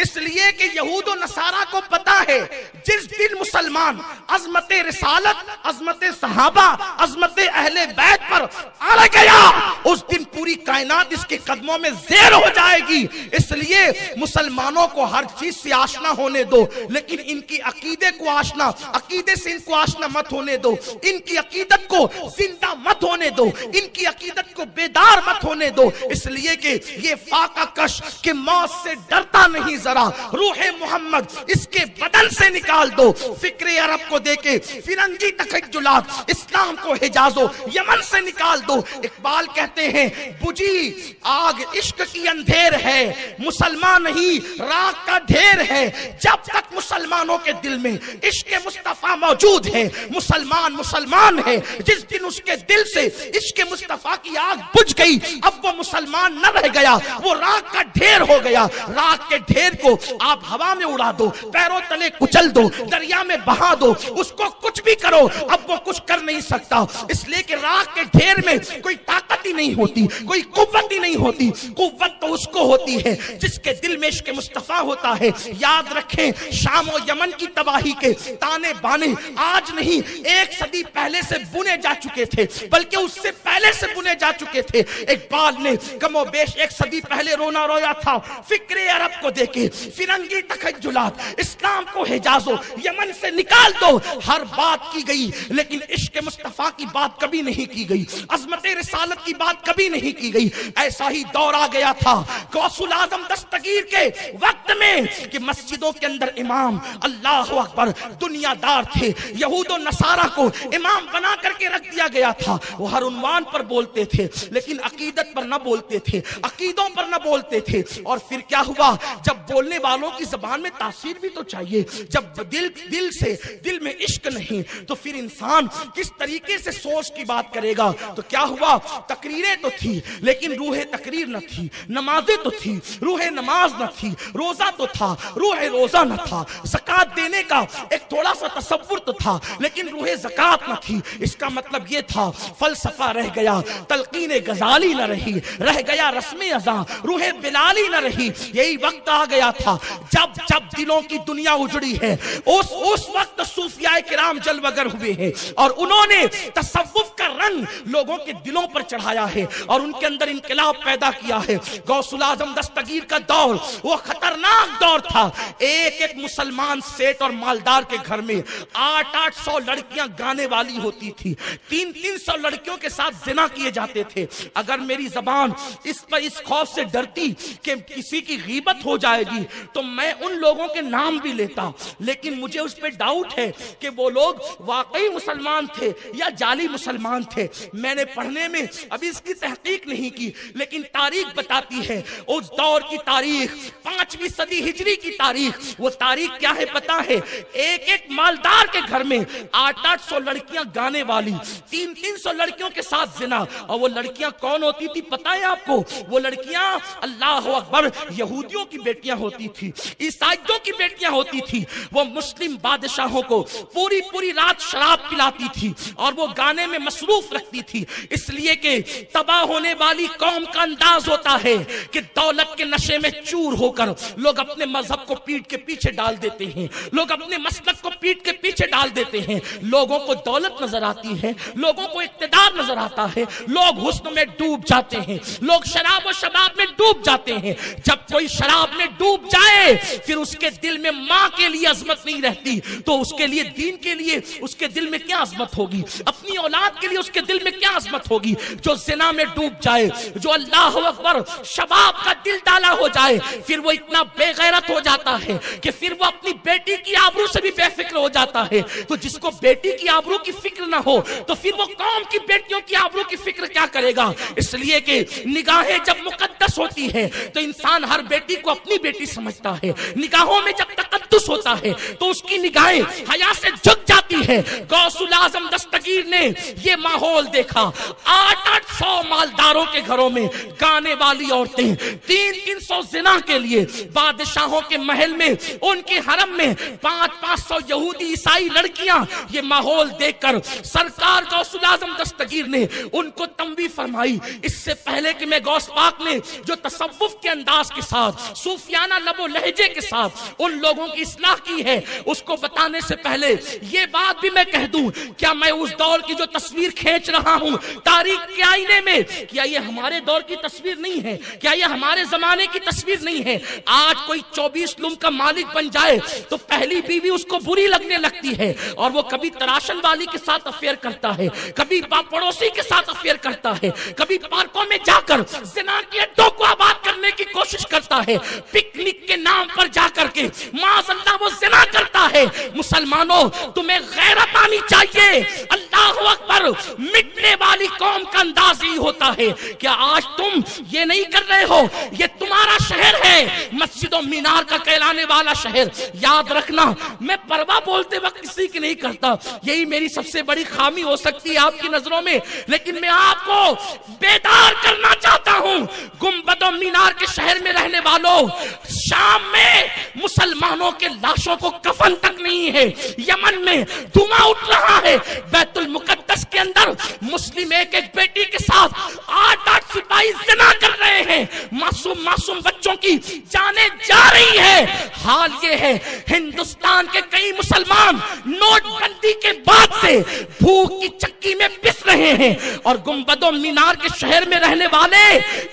इसलिए कि यहूद और नसारा को पता है जिस दिन मुसलमान अजमत रिसालत, अजमत सहाबा, अजमत अहले बैत पर आ गया, उस दिन पूरी कायनात इसके कदमों में ज़ेर हो जाएगी। इसलिए मुसलमानों को हर चीज से आशना होने दो, लेकिन इनकी अकीदे को आशना, अकीदे से इनको आशना मत होने दो, इनकी अकीदत को जिंदा मत होने दो, इनकी अकीदत को बेदार मत होने दो। इसलिए कि ये फाका कश के मौत से डरता नहीं जरा, रूहे मोहम्मद इसके बदन से निकाल दो। फिक्रे अरब को देके फिरंगी तखज्जुलात, इस्लाम को हिजाजो यमन से निकाल दो। इकबाल कहते हैं बुझी आग इश्क की अंधेर है, मुसलमान नहीं राख का ढेर है। जब तक मुसलमानों के दिल में इश्क मुस्तफा मौजूद है, मुसलमान मुसलमान है। जिस दिन उसके दिल से इश्क मुस्तफा की आग बुझ गई, अब वो मुसलमान न रह गया, वो राख का ढेर हो गया। राख के ढेर को आप हवा में उड़ा दो, पैरों तले कुचल दो, दरिया में बहा दो, उसको कुछ भी करो, अब वो कुछ कर नहीं सकता। इसलिए कि राख के ढेर में कोई ताकत ही नहीं होती, कोई कुव्वत ही नहीं होती। कुव्वत तो उसको होती है जिसके दिल में इश्क मुस्तफा होता है। याद रखें, शाम और यमन की तबाही के ताने बाने आज नहीं, 1 सदी पहले से बुने जा चुके थे, बल्कि उससे पहले से बुने जा चुके थे। एक बाल ने कमोबेश एक सदी पहले रोना रोया था फिक्रे अरब को देखे, फिरंगी तखज्जुलात, इस्लाम को हिजाजो यमन से निकाल दो, हर बात की गई लेकिन इश्क मुस्तफा की बात कभी नहीं की गई, अजमत रिसालत की बात कभी नहीं की गई। ऐसा ही दौर आ गया था गौसुल आजम दस्तगीर के वक्त में कि मस्जिदों के अंदर इमाम अल्लाह अकबर दुनियादार थे, यहूद और नसारा को इमाम बना करके रख दिया गया था। वो हर उन्वान पर बोलते थे लेकिन अकीदत पर न बोलते थे, अकीदों पर न बोलते थे। और फिर क्या हुआ, जब बोलने वालों की जबान में तासीर भी तो चाहिए, जब दिल में इश्क नहीं तो फिर इंसान किस तरीके से सोच की बात करेगा। तो क्या हुआ, तकरीरें तो थी लेकिन रूह तकरीर न थी, नमाजें तो थी रूह नमाज न थी, रोजा तो था रूह रोजा न था, ज़कात देने का एक थोड़ा सा तसव्वुर तो था लेकिन रूह ज़कात न थी। इसका मतलब ये था फलसफा रह गया, तलकीन गजाली न रही, रह गया रस्म अज़ा, रूह बिलाली न रही। यही वक्त आ गया था जब जब दिलों की दुनिया उजड़ी है, उस वक्त सूफियाए किराम जलवगर हुए हैं और उन्होंने तसव्वुफ का रंग लोगों के दिलों पर चढ़ाया है और उनके अंदर इनकलाब पैदा किया है। गौसुल आजम दस्तगीर का दौर वो खतरनाक दौर था। एक एक मुसलमान सेठ और मालदार के घर में 800 लड़कियां गाने वाली होती थी, 300 लड़कियों के साथ जिना किए जाते थे। अगर मेरी जबान इस खौफ से डरती कि किसी की गीबत हो जाएगी तो मैं उन लोगों के नाम भी लेता, लेकिन मुझे उस पर डाउट है कि वो लोग वाकई मुसलमान थे या जाली मुसलमान थे। मैंने पढ़ने में अभी इसकी तहकीक नहीं की लेकिन तारीख बताती है, उस दौर की तारीख 5वीं सदी हिजरी की तारीख। वो तारीख क्या है पता है, एक एक मालदार के घर में 800 लड़कियां गाने वाली, 300 लड़कियों के साथ जिना। और वो लड़कियां कौन होती थी पता है आपको, वो लड़कियां अल्लाह अकबर यहूदियों की बेटियां होती थी, ईसाइयों की बेटियां होती थी। वो मुस्लिम बादशाहों को पूरी पूरी रात शराब पिलाती थी और वो गाने में मसरूफ रखती थी, इसलिए कि तबाह होने वाली कौम का अंदाज होता है कि दौलत के नशे में चूर होकर लोग अपने मजहब को पीठ के पीछे डाल देते हैं, लोग अपने मसलक को पीठ के पीछे डाल देते हैं। लोगों को दौलत नजर आती है, लोगों को इक्तिदार नजर आता है, लोग हुस्न में डूब जाते हैं, लोग शराब और शबाब में डूब जाते हैं। जब कोई शराब में डूब जाए फिर उसके दिल में माँ के लिए अजमत नहीं रहती तो उसके लिए दीन के लिए उसके दिल में क्या अजमत होगी, अपनी औलाद के लिए उसके दिल में क्या अजमत होगी। जो जिना में डूब जाए, जो अल्लाह अकबर शबाब का दिल डाला हो जाए, फिर वो इतना बेगैरत हो जाता है कि फिर वो अपनी बेटी की आबरू से भी बेफिक्र हो जाता है। तो जिसको बेटी की आबरू की फिक्र ना हो तो फिर वो कौम की बेटियों की आबरू की फिक्र क्या करेगा। इसलिए कि निगाहें जब मुकद्दस होती है तो इंसान हर बेटी को अपनी बेटी समझता है, निगाहों में जब तकद्दुस होता है तो उसकी निगाहें हया से झुक जाती है। गौसुल आजम दस्तगीर ने ये माहौल देखा, 800 मालदारों के घरों में गाने वाली औरतें, 300 जिना के लिए बादशाहों के महल में, उनके हरम में 500 यहूदी ईसाई लड़कियां। ये माहौल देखकर सरकार गौसुल आजम दस्तगीर ने उनको तंबीह फरमाई। इससे पहले कि मैं गौस पाक ने जो तसव्वुफ के अंदाज के साथ सूफियाना लबो लहजे के साथ उन लोगों की इस्लाह की है उसको बताने से पहले ये बात भी मैं कह दूं, क्या मैं उस दौर की जो तस्वीर खींच रहा हूं तारीख के आईने में, क्या ये हमारे दौर की तस्वीर नहीं है, क्या ये हमारे जमाने की तस्वीर नहीं है। आज कोई 24 लुम का मालिक बन जाए तो पहली बीवी उसको बुरी लगने लगती है और वो कभी तराशन वाली के साथ अफेयर करता है, कभी पड़ोसी के साथ अफेयर करता है, कभी पार्कों में जाकर जिना के अड्डों को आबाद करने की कोशिश करता है, पिकनिक के नाम पर जाकर के माज़अल्लाह वो जिना करता है। मुसलमानों तुम्हें गैरत आनी चाहिए। अल्लाहु अकबर, मिटने वाली कौम का अंदाज ही होता है। क्या आज तुम ये नहीं कर रहे हो, ये तुम्हारा शहर है, मस्जिद और मीनार का कहलाने वाला शहर। याद रखना, मैं परवाह बोलते वक्त किसी की नहीं करता, यही मेरी सबसे बड़ी खामी हो सकती है आपकी नजरों में, लेकिन मैं आपको बेदार करना चाहता हूं। गुंबद और मीनार के शहर में रहने वालों, शाम में मुसलमानों के लाशों को कफन तक नहीं है, यमन में धुआं उठ रहा है, बैतुल मुकद्दस के अंदर मुस्लिम एक एक बेटी के साथ 8-8 सिपाही ज़िना कर रहे हैं, मासूम मासूम बच्चों की जाने जा रही है। हाल ये है, हिंदुस्तान के कई मुसलमान नोटबंदी के बाद से भूख की चक्की में पिस रहे हैं और गुंबदों मीनार के शहर में रहने वाले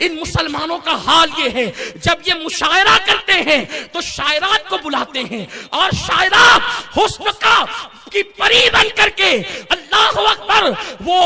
इन मुसलमानों का हाल ये है, जब ये मुशायरा करते हैं तो शायरात को बुलाते हैं और शायरात हुस्न की परी बन करके, अल्लाह अकबर, वो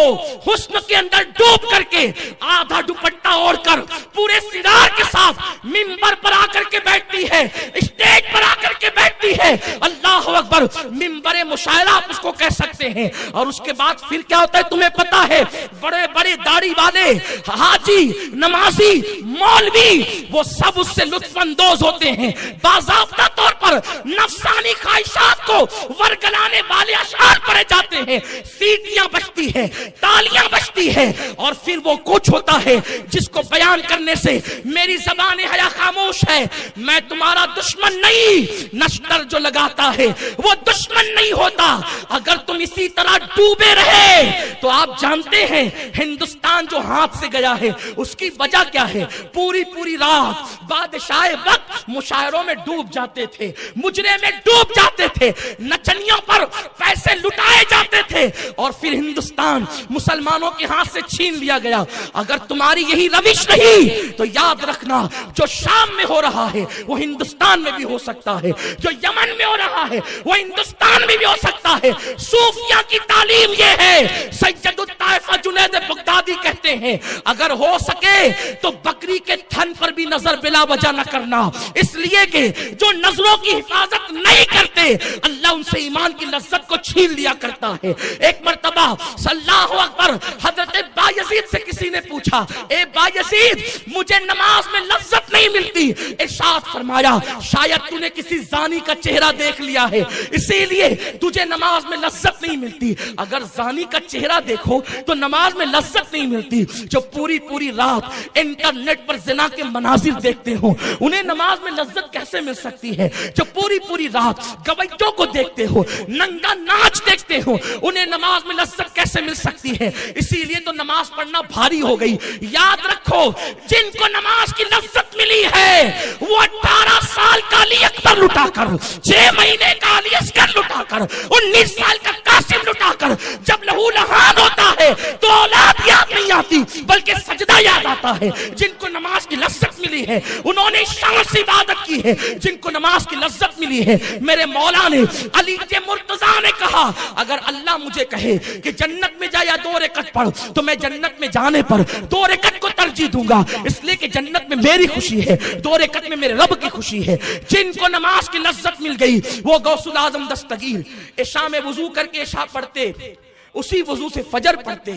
हुस्न के अंदर डूब करके आधा दुपट्टा ओढ़कर पूरे सिरार के साथ मिंबर पर आकर के बैठती है, स्टेज पर आकर के बैठती है। अल्लाह अकबर, मिंबर मुशायरा आप उसको कह सकते हैं। और उसके बाद फिर क्या होता है तुम्हें पता है, बड़े बड़े दाढ़ी वाले हाजी, नमाजी, मौलवी, वो सब उससे लुत्फानंदोज होते हैं। बाज़ाब्ता तौर पर नफसानी ख्वाहिशात को वरगलाने वाले अशआर पढ़े जाते हैं, सीटियां बजती है, तालियां बजती है और फिर वो कुछ होता है जिसको बयान करने से मेरी ज़बान हया खामोश है। मैं तुम्हारा दुश्मन नहीं, नश्तर जो लगाता है वो दुश्मन नहीं होता। अगर तुम इसी तरह डूबे रहे तो आप जानते हैं हिंदुस्तान जो हाथ से गया है उसकी वजह क्या है। पूरी पूरी रात बादशाह वक्त मुशायरों में डूब जाते थे, मुजरे में डूब जाते थे, नचनियों पर पैसे लुटाए जाते थे और फिर हिंदुस्तान मुसलमानों के हाथ से छीन लिया गया। अगर तुम्हारी यही रविश रही तो याद रखना, जो शाम में हो रहा है वो हिंदुस्तान में भी हो सकता है, जो यमन में हो रहा है वो हिंदुस्तान में भी हो सकता है। सूफिया की तालीम ये है, सैयदुत ताइफा जुनैद बगदादी कहते हैं, अगर हो सके तो बकरी के थन पर भी नजर बिला वजह न करना, इसलिए कि जो नजरों की हिफाजत नहीं करते अल्लाह उनसे ईमान की लज्जत को छीन लिया करता है। एक मर्तबा सल्लल्लाहु अकबर, हजरत बायजीद से किसी ने पूछा, ए बायजीद, मुझे नमाज में लज्जत नहीं मिलती। इरशाद फरमाया, शायद तूने किसी जानी का चेहरा देख लिया है इसीलिए तुझे नमाज में लज्जत नहीं मिलती। अगर जानी का चेहरा देखो तो नमाज में लज्जत नहीं मिलती। जो पूरी पूरी रात इंटरनेट पर जिना के मनाजिर देखते हो उन्हें नमाज में लज्जत कैसे मिल सकती है। जो पूरी पूरी रात गवैयों को देखते हो, नंगा नाच देखते हो, उन्हें नमाज में लज्जत कैसे मिल सकती है। इसीलिए तो नमाज पढ़ना भारी हो गई। याद रखो, जिनको नमाज की लज्जत मिली है वो 18 साल का अली अकबर लुटाकर, 6 महीने का अली असगर लुटाकर, 19 साल का कासिम लुटाकर, जब लहू लहान होता है तो औलाद याद नहीं आती बल्कि सजदा याद आता है। जिनको नमाज की लज्जत मिली है उन्होंने शान से इबादत की है। जिनको नमाज की लज्जत मिली है, मेरे मौला ने, अली के मुर्तजा ने कहा, अगर अल्लाह मुझे कहे कि जन्नत में जा या 2 रकअत पढ़ तो मैं जन्नत में जाने पर 2 रकअत को तरजीह दूंगा, इसलिए कि जन्नत में मेरी खुशी है, 2 रकअत में मेरे रब की खुशी है। जिनको नमाज की लज्जत मिल गई वो गौसुल आजम दस्तगीर इशा में वुजू करके इशा पढ़ते, उसी वजू से फजर पढ़ते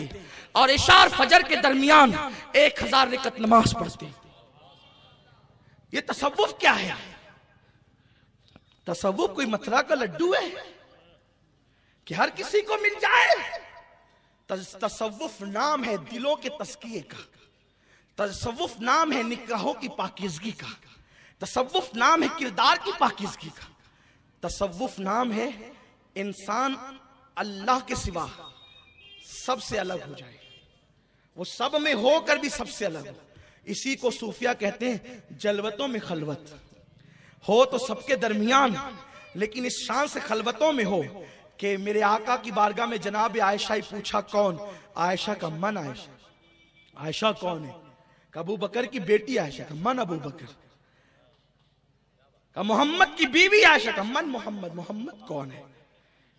और इशा और फजर के दरमियान 1000 रकअत नमाज पढ़ते। ये तसव्वुफ क्या है? तसव्वुफ कोई मथुरा का लड्डू है कि हर किसी को मिल जाए? तसव्वुफ नाम है दिलों के तस्किये का, तसव्वुफ नाम है निगाहों की पाकीज़गी का, तसव्वुफ नाम है किरदार की पाकीज़गी का, तसव्वुफ नाम है इंसान अल्लाह के सिवा सबसे अलग हो जाए, वो सब में होकर भी सबसे अलग हो। इसी को सूफिया कहते हैं जलवतों में खलवत हो, तो सबके दरमियान, लेकिन इस शान से खलवतों में हो कि मेरे आका की बारगाह में जनाब आयशा ही पूछा, कौन? आयशा का मन आयशा। आयशा कौन है? अबू बकर की बेटी आयशा का मन अबू बकर। का मोहम्मद की बीवी आयशा का मन मोहम्मद। मोहम्मद कौन है?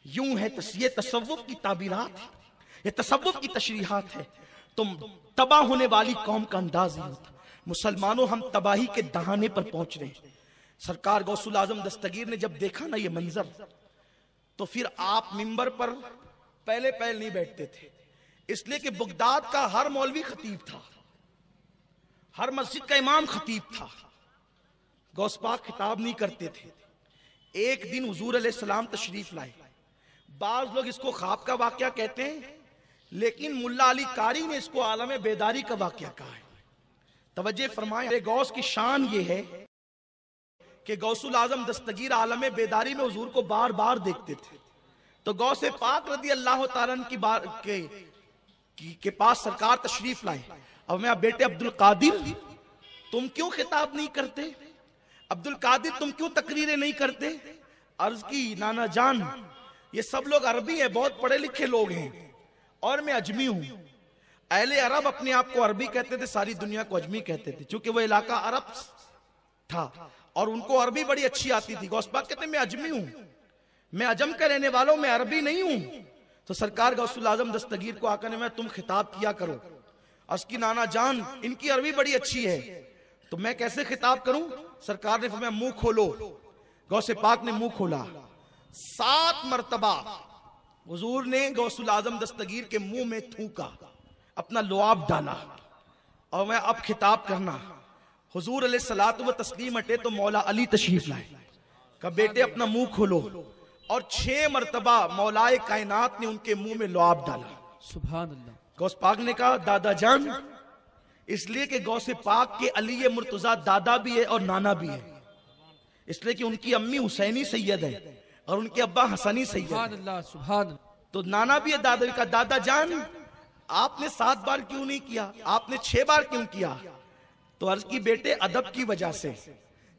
यूं है ये तसव्वुफ की ताबीरात है, ये तसव्वुफ की तशरीहात है। तुम तबाह होने वाली कौम का अंदाज नहीं होता। मुसलमानों, हम तबाही के दहाने पर पहुंच रहे हैं। सरकार गौसुल आजम दस्तगीर ने जब देखा ना ये मंजर, तो फिर आप मिंबर पर पहले नहीं बैठते थे, इसलिए कि बगदाद का हर मौलवी खतीब था, हर मस्जिद का इमाम खतीब था, गौस पाक खिताब नहीं करते थे। एक दिन हुजूर अलैहिस्सलाम तशरीफ लाए। बाज लोग इसको ख्वाब का वाकया कहते हैं, लेकिन मुल्ला अली कारी ने इसको आलम बेदारी का वाकया कहा है। तवज्जो फरमाएं, गौस की शान ये है कि गौसुल आजम दस्तगीर आलम बेदारी में हुजूर को बार बार देखते थे। तो गौसे पाक रदी अल्लाह ताला के पास सरकार तशरीफ लाए। अब मैं बेटे अब्दुल कादिर तुम क्यों खिताब नहीं करते, अब्दुल कादिर तुम क्यों तकरीरें नहीं करते। अर्ज की नाना जान ये सब लोग अरबी हैं, बहुत पढ़े लिखे लोग हैं और मैं अजमी हूं। अहले अरब अपने आप को अरबी कहते थे, सारी दुनिया को अजमी कहते थे, क्योंकि वो इलाका अरब था और उनको अरबी बड़ी अच्छी आती थी। गौस पाक कहते मैं अजमी हूं, मैं अजम का रहने वाला हूं, मैं अरबी नहीं हूं। तो सरकार गौसुल आजम दस्तगीर को आकर मैं तुम खिताब किया करो। उसकी नाना जान इनकी अरबी बड़ी अच्छी है तो मैं कैसे खिताब करूं। सरकार ने फरमाया मुंह खोलो। गौसे पाक ने मुंह खोला, 7 मरतबा हुजूर ने गौसुल आजम दस्तगीर के मुंह में थूका, अपना लुआब डाला और मैं अब खिताब करना। हुजूर अलैहिस्सलातु व तस्लीम हटे तो मौला अली तशरीफ लाए। कहा बेटे अपना मुंह खोलो और 6 मरतबा मौलाए कायनात ने उनके मुंह में लुआब डाला। सुभान अल्लाह। गौस पाक ने कहा दादा जान, इसलिए कि गौसे पाक के अली मुर्तजा दादा भी है और नाना भी है, इसलिए कि उनकी अम्मी हुसैनी सैयद है और उनके अब्बा हसनी सैयद है। सुभान। तो नाना भी है दादा भी। का दादा जान आपने 7 बार क्यों नहीं किया, आपने 6 बार क्यों किया। तो अर्ज की बेटे अदब की वजह से,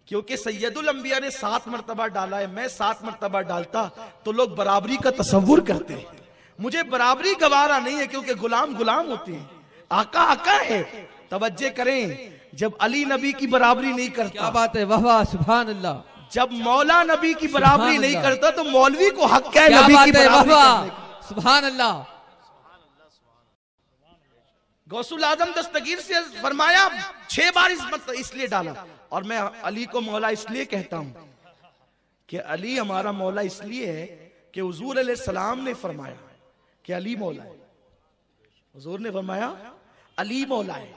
क्योंकि सैयदुल अंबिया ने 7 मरतबा डाला है, मैं 7 मरतबा डालता तो लोग बराबरी का तसव्वुर करते हैं। मुझे बराबरी गवारा नहीं है, क्योंकि गुलाम गुलाम होते हैं, आका आका है। तवज्जे करें, जब अली नबी की बराबरी नहीं करता, क्या बात है, वाह वाह, सुभान अल्लाह। जब मौला नबी की बराबरी नहीं करता तो मौलवी को हक क्या है नबी की है, बराबरी करने का। सुभान अल्लाह। गौसुल आजम दस्तगीर से फरमाया 6 बार इसलिए डाला। और मैं अली को मौला इसलिए कहता हूं कि अली हमारा मौला इसलिए है कि हुजूर अलैहिस्सलाम ने फरमाया कि अली मौला है। हुजूर ने फरमाया अली मौला है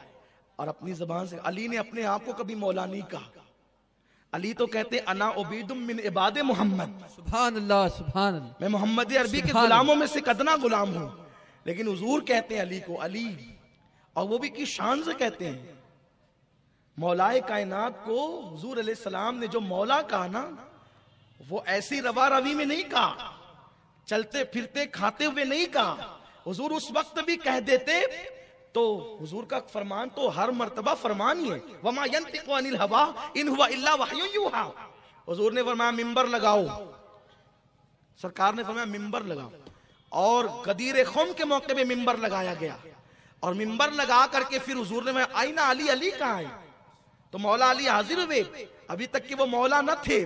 और अपनी जबान से अली ने अपने आप को कभी मौला नहीं कहा। अली तो कहते अना उबीदुम मिन इबादे मोहम्मद। सुभान अल्लाह, सुभान अल्लाह। मैं मोहम्मद अरबी के गुलामों में से कदना गुलाम हूं। लेकिन हुजूर कहते हैं अली को अली, और वो भी की शान से कहते हैं। मौलाए कायनात को हुजूर अलैहिस्सलाम ने जो मौला कहा ना, वो ऐसी रवा रवी में नहीं कहा, चलते फिरते खाते हुए नहीं कहा। हुजूर उस वक्त भी कह देते तो हुजूर का फरमान तो हर मर्तबा फरमान ही है। वमा यंतिकु अनिल हवा इन हुवा इल्ला वहयु यूहा। हुजूर ने फरमाया मिंबर लगाओ, सरकार ने फरमाया मिंबर लगाओ, और गदीर खुम के मौके पे मिंबर लगाया गया। और मिंबर लगा करके फिर हुजूर ने आईना अली, अली कहाँ है। तो मौला अली हाजिर हुए, अभी तक कि वो मौला न थे।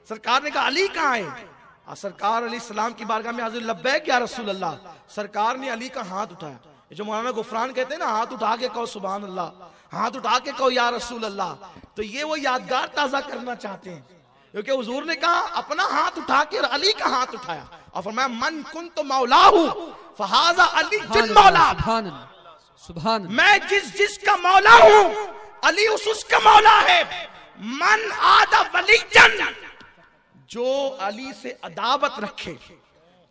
सरकार ने कहा अली कहाँ है। सरकार अली सलाम की बारगाह में हाजिर, लब्बैक या रसूल अल्लाह। सरकार ने अली का हाथ उठाया, जो मौलाना गुफरान कहते हैं ना, हाथ उठा के कहो सुभान अल्लाह, हाथ उठा के कहो या रसूल अल्लाह। तो ये वो यादगार ताजा करना चाहते हैं, क्योंकि हुजूर ने कहा अपना हाथ उठा के अली का हाथ उठाया और फरमाया मन कुन तो मौला हूं फहाजा अली जिन मौला। सुभान। मैं जिसका मौला हूं अली उसका मौला है। मन आदा वलीजन, जो अली से अदावत रखे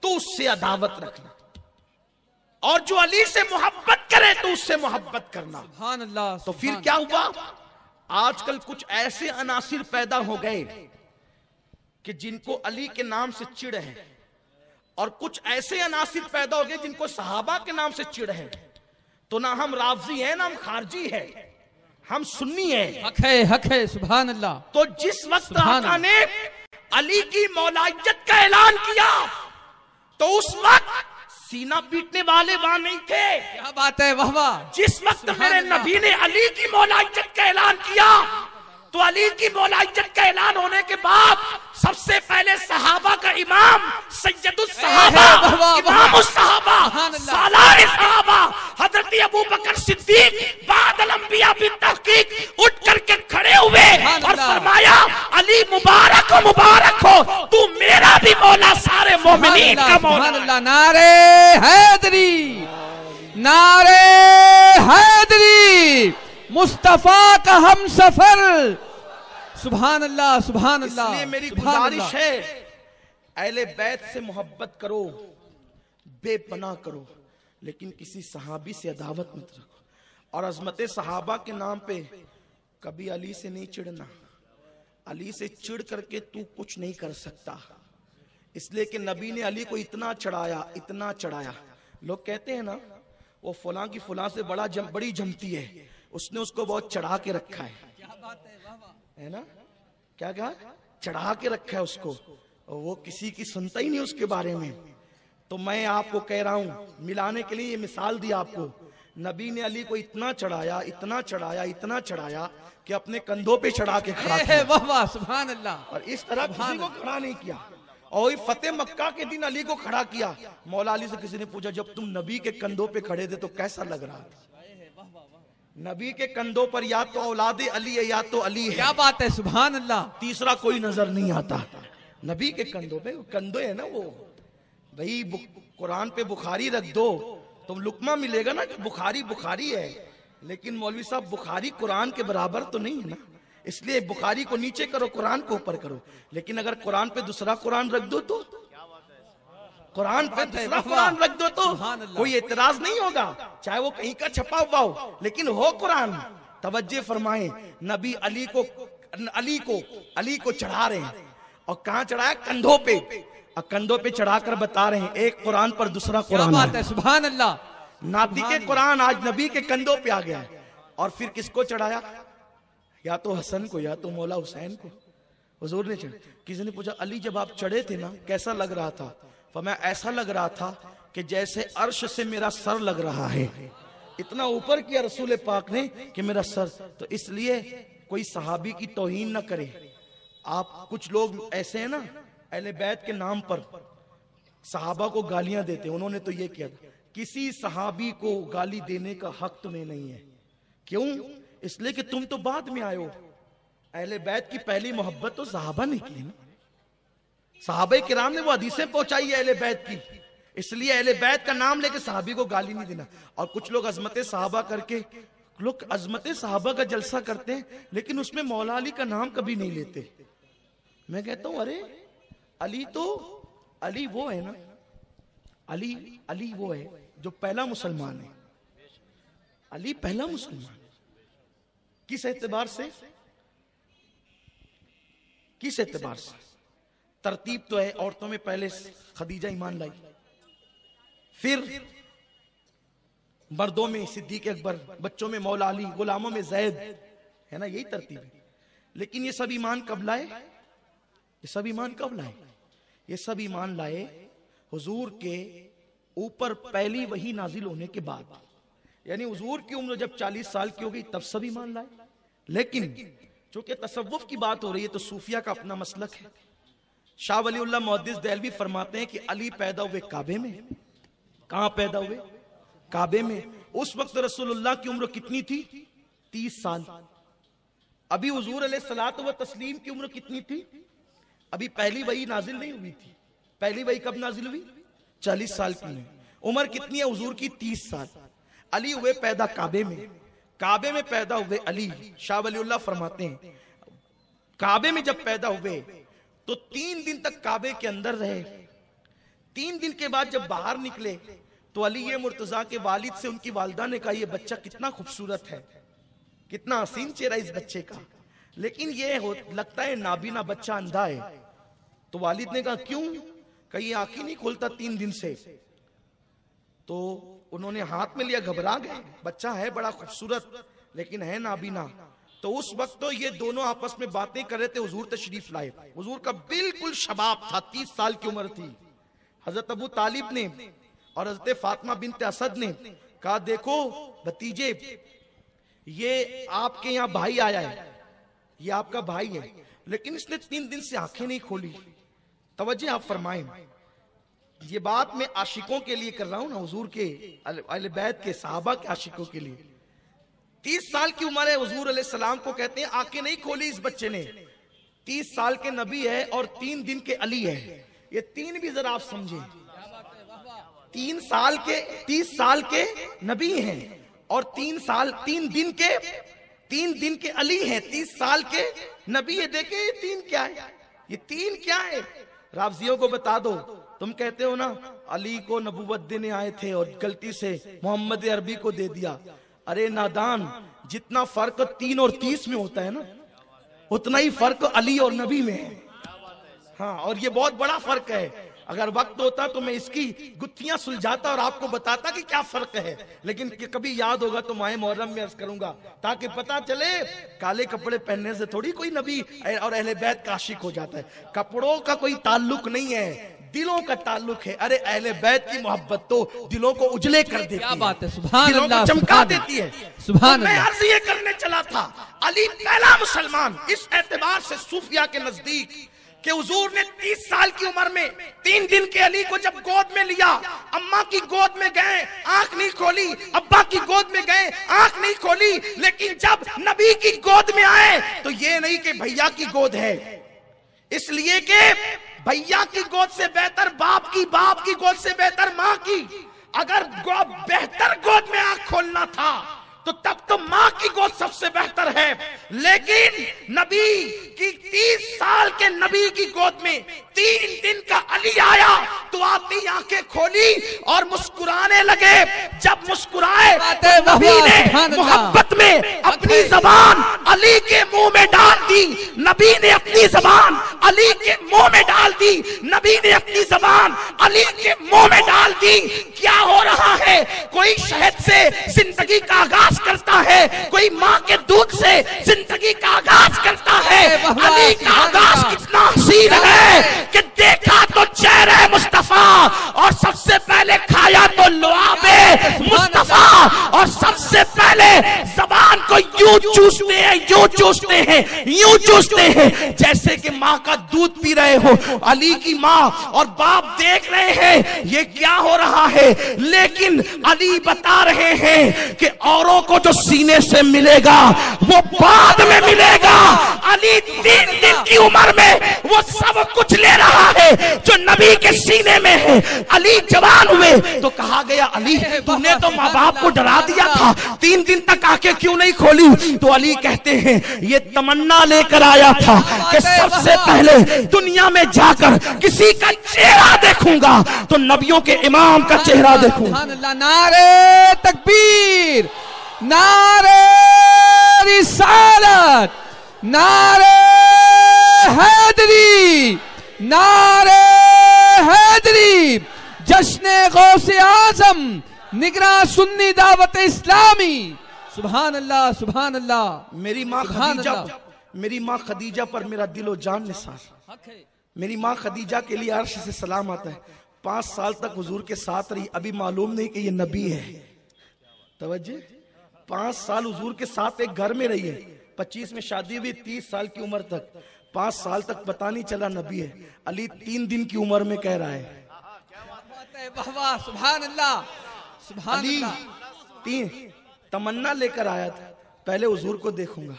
तो उससे अदावत रखना, और जो अली से मोहब्बत करे तो उससे मोहब्बत करना। सुभान अल्लाह। तो फिर क्या हुआ, आजकल कुछ ऐसे अनासिर पैदा हो गए कि जिनको अली के नाम से चिढ़ है, और कुछ ऐसे अनासिर पैदा हो गए जिनको सहाबा के नाम से चिढ़ है। तो ना हम राफजी हैं ना हम खारजी है, हम सुन्नी है, हक है। सुभान अल्लाह। तो जिस वक्त आका ने अली की मौलाइयत का ऐलान किया तो उस वक्त सीना पीटने वाले वहां नहीं थे। क्या बात है, वाह वाह। जिस वक्त मेरे नबी ने अली की मौलाइयत का ऐलान किया तो अली की मौलाइयत का ऐलान होने के बाद सबसे पहले सहाबा का इमाम सैयदुस सहाबा, इमामुस सहाबा, सालार सहाबा हजरत अबू बकर सिद्दीक बादल अंबिया भी तहकीक उठ करके खड़े हुए और फरमाया अली मुबारक हो, तू मेरा भी मौला, सारे मोमिनीन का मौला। नारे हैदरी, नारे हैदरी, मुस्तफा का हम सफर। सुभान अल्लाह, सुभान अल्लाह। इसलिए मेरी गुजारिश है अहले बैत से मोहब्बत करो, बेपनाह करो, लेकिन किसी सहाबी से अदावत मत रखो। और अजमत सहाबा के नाम पे कभी अली से नहीं चिढ़ना। अली से चिढ़ करके तू कुछ नहीं कर सकता, इसलिए कि नबी ने अली को इतना चढ़ाया, इतना चढ़ाया। लोग कहते हैं ना वो फलां की फलां से बड़ी जमती है, उसने उसको बहुत चढ़ा के रखा है ना, क्या कहा, चढ़ा के रखा है उसको, और वो किसी की सुनता ही नहीं उसके बारे में। तो मैं आपको कह रहा हूं, मिलाने के लिए ये मिसाल दी आपको, नबी ने अली को इतना चढ़ाया, इतना चढ़ाया, इतना चढ़ाया कि अपने कंधों पे चढ़ा के खड़ा किया। वाह वाह, सुभान अल्लाह। और इस तरह किसी को खड़ा नहीं किया। और फतेह मक्का के दिन अली को खड़ा किया। मौला अली से किसी ने पूछा, जब तुम नबी के कंधों पे खड़े थे तो कैसा लग रहा था? नबी के कंधों पर या तो औलाद अली है या तो अली है। क्या बात है, सुभान अल्लाह। तीसरा कोई नजर नहीं आता। नबी के कंधों पे, कंधे है ना वो, भाई कुरान पे बुखारी रख दो तो लुकमा मिलेगा ना कि बुखारी बुखारी है, लेकिन मौलवी साहब बुखारी कुरान के बराबर तो नहीं है ना, इसलिए बुखारी को नीचे करो, कुरान को ऊपर करो। लेकिन अगर कुरान पे दूसरा कुरान रख दो तो, कुरान पे दूसरा कुरान रख दो तो कोई एतराज नहीं होगा, चाहे वो कहीं का छपा हुआ हो, लेकिन हो कुरान। तवज्जो फरमाएं, नबी अली को चढ़ा रहे हैं, और कहां चढ़ाया? कंधों पे। और कंधों पे चढ़ाकर बता रहे हैं एक कुरान पर दूसरा कुरान है। सुभान अल्लाह। नाती के कुरान आज नबी के कंधों पे आ गया है। और फिर किसको चढ़ाया? या तो हसन को या तो मौला हुसैन को। हुजूर ने चढ़ा। किसी ने पूछा, अली जब आप चढ़े थे ना कैसा लग रहा था? फरमाया ऐसा लग रहा था कि जैसे अर्श से मेरा सर लग रहा है। इतना ऊपर किया रसूल पाक ने कि मेरा सर। तो इसलिए कोई सहाबी की तौहीन ना करे। आप कुछ लोग ऐसे हैं ना, अहले बैत के नाम पर सहाबा को गालियां देते हैं। उन्होंने तो ये किया था, किसी सहाबी को गाली देने का हक तुम्हें नहीं है। क्यों? इसलिए कि तुम तो बाद में आए हो। अहले बैत की पहली मोहब्बत तो सहाबा ने की ना, सहाबा किराम ने वो हदीसें पहुंचाई है अहले बैत की। इसलिए अहले बैत का नाम लेके सहाबी को गाली नहीं देना। और कुछ लोग अजमत सहाबा करके, लोग अजमत सहाबा का जलसा करते हैं लेकिन उसमें मौला अली का नाम कभी नहीं लेते। मैं कहता हूं अरे अली वो है ना, अली वो है जो पहला मुसलमान है। अली पहला मुसलमान। किस एतबार से? किस एतबार से? तरतीब तो है, औरतों में पहले खदीजा ईमान लाई, फिर मर्दों में सिद्दीक अकबर, बच्चों में मौला अली, गुलामों में जैद, है ना, यही तरतीब है। लेकिन ये सब ईमान कब लाए? ये सब ईमान कब लाए? ये सब ईमान लाए हुजूर के ऊपर पहली वही नाजिल होने के बाद। यानी हुजूर की उम्र जब 40 साल की हो गई तब सब ईमान लाए। लेकिन चूंकि तसव्वुफ की बात हो रही है तो सूफिया का अपना मसलक है। शाह वलीउल्लाह मुहद्दिस देहलवी फरमाते हैं कि अली पैदा हुए काबे में। कहां पैदा हुए? काबे में। उस वक्त रसूलुल्लाह की उम्र कितनी थी? 30 साल। अभी हुजूर अलैहिस्सलातु व तस्लीम की उम्र कितनी थी? अभी पहली वही नाजिल नहीं हुई थी। पहली वही कब नाजिल हुई? 40 साल की में। उम्र कितनी है हुजूर की? 30 साल। अली हुए पैदा काबे में। काबे में पैदा हुए अली, शाह वलीउल्लाह फरमाते हैं काबे में जब पैदा हुए तो 3 दिन तक काबे के अंदर रहे। 3 दिन के बाद जब बाहर निकले तो अली ये मुर्तजा के वालिद से उनकी वालिदा ने कहा, ये बच्चा कितना खूबसूरत है, कितना हसीन चेहरा इस बच्चे का, लेकिन ये लगता है नाबीना बच्चा, अंधा है। तो वालिद ने कहा क्यों? कहीं आंखें नहीं खोलता 3 दिन से। तो उन्होंने हाथ में लिया, घबरा गए, बच्चा है बड़ा खूबसूरत लेकिन है नाबीना। तो उस वक्त तो ये दोनों आपस में बातें कर रहे थे, हुजूर तशरीफ लाए। हुजूर का बिल्कुल शबाब था, 30 साल की उम्र थी। हजरत अबू तालिब ने और हजरत फातिमा बिन्त असद ने कहा, देखो भतीजे, ये आपके यहाँ भाई आया है, ये आपका भाई है, लेकिन इसने 3 दिन से आंखें नहीं खोली। तवज्जो आप फरमाएं, ये बात मैं आशिकों के लिए कर रहा हूं ना, हुजूर के अहले बैत के सहाबा के आशिकों के लिए। 30 साल की उम्र है, हुजूर अलैहिस्सलाम को कहते हैं आंखें नहीं खोली इस बच्चे ने। 30 साल के नबी है और 3 दिन के अली है। ये 3 भी जरा आप समझें, 30 साल के नबी हैं और 3 दिन के अली हैं। 30 साल के नबी है। देखे ये 3 क्या है? ये 3 क्या है? रावजियों को बता दो। तुम कहते हो ना अली को नबूवत देने आए थे और गलती से मोहम्मद अरबी को दे दिया। अरे नादान, जितना फर्क 3 और 30 में होता है ना, उतना ही फर्क अली और नबी में है। हाँ, और ये बहुत बड़ा फर्क है। अगर वक्त होता तो मैं इसकी गुत्थियां सुलझाता और आपको बताता कि क्या फर्क है, लेकिन कभी याद होगा तो माहे मुहर्रम में अर्ज करूंगा, ताकि पता चले काले कपड़े पहनने से थोड़ी कोई नबी और अहले बैत का आशिक हो जाता है। कपड़ों का कोई ताल्लुक नहीं है, दिलों का ताल्लुक है। अरे अहले बैत की मोहब्बत तो दिलों को उजले कर देती है। क्या बात है, सुभान दिलों अल्लाह, को चमका देती है। सुभान मैं अर्ज ये करने चला था, अली पहला मुसलमान इस एतबार से सूफिया के नजदीक कि हुजूर ने 30 साल की उम्र में 3 दिन के अली को जब गोद में लिया, अम्मा की गोद में गए, आंख नहीं खोली, अब्बा की गोद में गए, आंख नहीं खोली, लेकिन जब नबी की गोद में आए तो ये नहीं कि भैया की गोद है, इसलिए कि भैया की गोद से बेहतर बाप की गोद से बेहतर माँ की। अगर बेहतर गोद में आंख खोलना था तो तब तो माँ की गोद सबसे बेहतर है, लेकिन नबी की 30 साल के नबी की गोद में 3 दिन का अली आया तो आती आंखें खोली और मुस्कुराने लगे। जब मुस्कुराए तो नबी ने मोहब्बत में अपनी जबान अली के मुंह में डाल दी, नबी ने अपनी जबान अली के मुंह में डाल दी, नबी ने अपनी जबान अली के मुंह में डाल दी। क्या हो रहा है? कोई शहद से जिंदगी का आगाज करता है, कोई माँ के दूध से जिंदगी का आगाज करता है। अली का आगाज कितना हसीन है कि देखा तो चेहरे मुस्तफा और सबसे पहले खाया तो लुआबे मुस्तफा और सबसे पहले जबान को यूं चूसते हैं, यूं चूसते हैं, यूं चूसते हैं जैसे कि माँ का दूध पी रहे हो। अली की माँ और बाप देख रहे हैं ये क्या हो रहा है, लेकिन अली बता रहे हैं कि औरों को जो सीने से मिलेगा वो बाद में मिलेगा। अली 3 दिन की उम्र में वो सब कुछ ले रहा है जो नबी के सीने में है। अली जवान हुए तो कहा गया अली तूने तो माँ बाप को डरा दिया था, 3 दिन तक आंखें क्यों नहीं खोली? तो अली कहते हैं ये तमन्ना लेकर आया था कि सबसे पहले दुनिया में जाकर किसी का चेहरा देखूंगा तो नबियों के इमाम का चेहरा देखूंगा। नारे तकबीर, नारे रिसालत, नारे हैदरी, नारे हैदरी, जश्न गौसे आजम, निगरां सुन्नी दावत इस्लामी। सुभान अल्लाह, सुभान अल्लाह। मेरी माँ खदीजा पर मेरा दिलो जान निसार। मेरी माँ खदीजा के लिए अर्श से सलाम आता है। 5 साल तक हुजूर के साथ रही, अभी मालूम नहीं कि ये नबी है। तवज्जो, 5 साल हुजूर के साथ एक घर में रही है। 25 में शादी हुई, 30 साल की उम्र तक, 5 साल तक पता नहीं चला नबी है। अली 3 दिन की उम्र में कह रहा है। वाह, सुभान अल्लाह, सुभान अल्लाह। 3 तमन्ना लेकर आया था, पहले हुजूर को देखूंगा,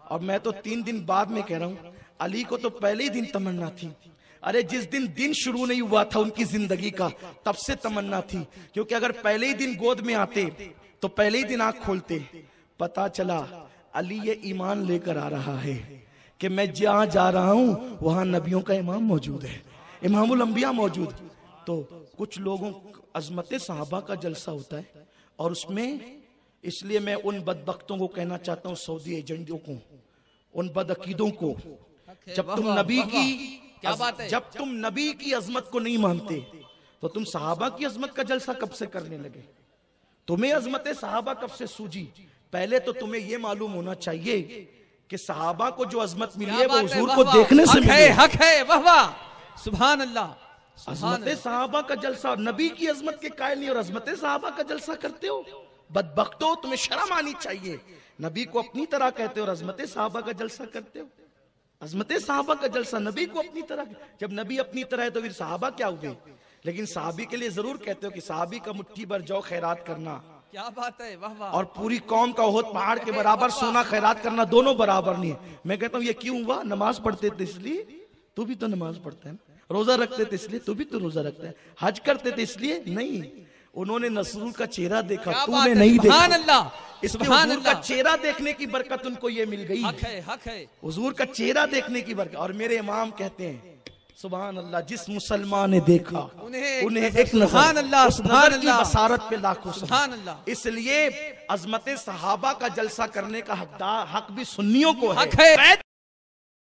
और मैं तो 3 दिन बाद में कह रहा हूं। अली को तो पहले ही दिन तमन्ना थी। अरे जिस दिन शुरू नहीं हुआ था उनकी जिंदगी का, तब से तमन्ना थी, क्योंकि अगर पहले ही दिन गोद में आते तो पहले ही दिन आंख खोलते। पता चला अली ये ईमान लेकर आ रहा है कि मैं जहां जा रहा हूं वहां नबियों का इमाम मौजूद है, इमामुल अंबिया मौजूद। तो कुछ लोगों अजमत सहाबा का जलसा होता है, और उसमें इसलिए मैं उन बदबख्तों को कहना चाहता हूं, सऊदी एजेंटों को, उन बदअकीदों को, जब तुम नबी की क्या बात है, जब तुम नबी की अजमत को नहीं मानते तो तुम सहाबा की अजमत का जलसा कब से करने लगे? तुम्हें अजमत सहाबा कब से सूझी? पहले तो तुम्हें यह मालूम होना चाहिए कि सहाबा को जो अजमत मिली है वो हुजूर को देखने से मिली है। हक है, वाह वाह, सुभान अल्लाह। अजमत सहाबा का जलसा, नबी की अजमत के कायल नहीं और अजमत सहाबा का जलसा करते हो। बदबख्तो, तुम्हें शर्म आनी चाहिए। नबी को अपनी तरह कहते हो और अजमत सहाबा का जलसा करते हो। अजमत सहाबा का जलसा नबी को अपनी तरह, जब नबी अपनी तरह है तो फिर सहाबा क्या हुए? लेकिन सहाबी के लिए जरूर कहते हो कि सहाबी का मुट्ठी भर जौ खैरात करना, क्या बात है, वाह वाह, और पूरी कौम का ओहद पहाड़ के बराबर सोना खैरात करना, दोनों बराबर नहीं है। मैं कहता हूँ ये क्यों हुआ? नमाज पढ़ते थे इसलिए, तू भी तो नमाज पढ़ता है ना। रोजा रखते थे इसलिए, तू भी तो रोजा रखता है। हज करते थे इसलिए नहीं, उन्होंने नसूल का चेहरा देखा, तूने नहीं देखा। सुभान अल्लाह, इसलिए हुजूर का चेहरा देखने की बरकत उनको ये मिल गई। हक है, हक है, हुजूर का चेहरा देखने की बरकत। और मेरे इमाम कहते हैं सुभान अल्लाह, जिस मुसलमान ने देखा उन्हें एक सुभान अल्लाह, सुभान अल्लाह, बसारत पे लाखों सुभान अल्लाह। इसलिए अजमत सहाबा का जलसा करने का हक भी सुन्नियों को है।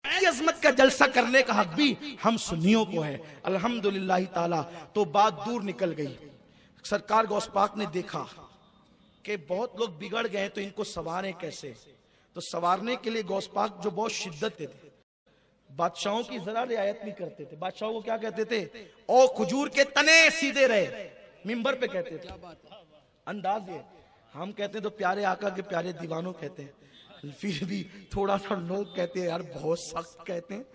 अजमत का जलसा करने का हक भी हम सुन्नियों को है, अल्हम्दुलिल्लाह ताला। तो बात दूर निकल गई। सरकार गौस पाक ने देखा कि बहुत लोग बिगड़ गए, तो इनको संवारें कैसे। तो संवारने के लिए गौस पाक जो बहुत शिद्दत थे, बादशाहों की जरा रियायत नहीं करते थे। बादशाहों को क्या कहते थे, ओ खजूर के तने सीधे रहे, मिंबर पे कहते थे। अंदाज ये, हम कहते हैं तो प्यारे आका के प्यारे दीवानों कहते हैं, फिर भी थोड़ा सा लोग कहते हैं यार बहुत सख्त कहते हैं।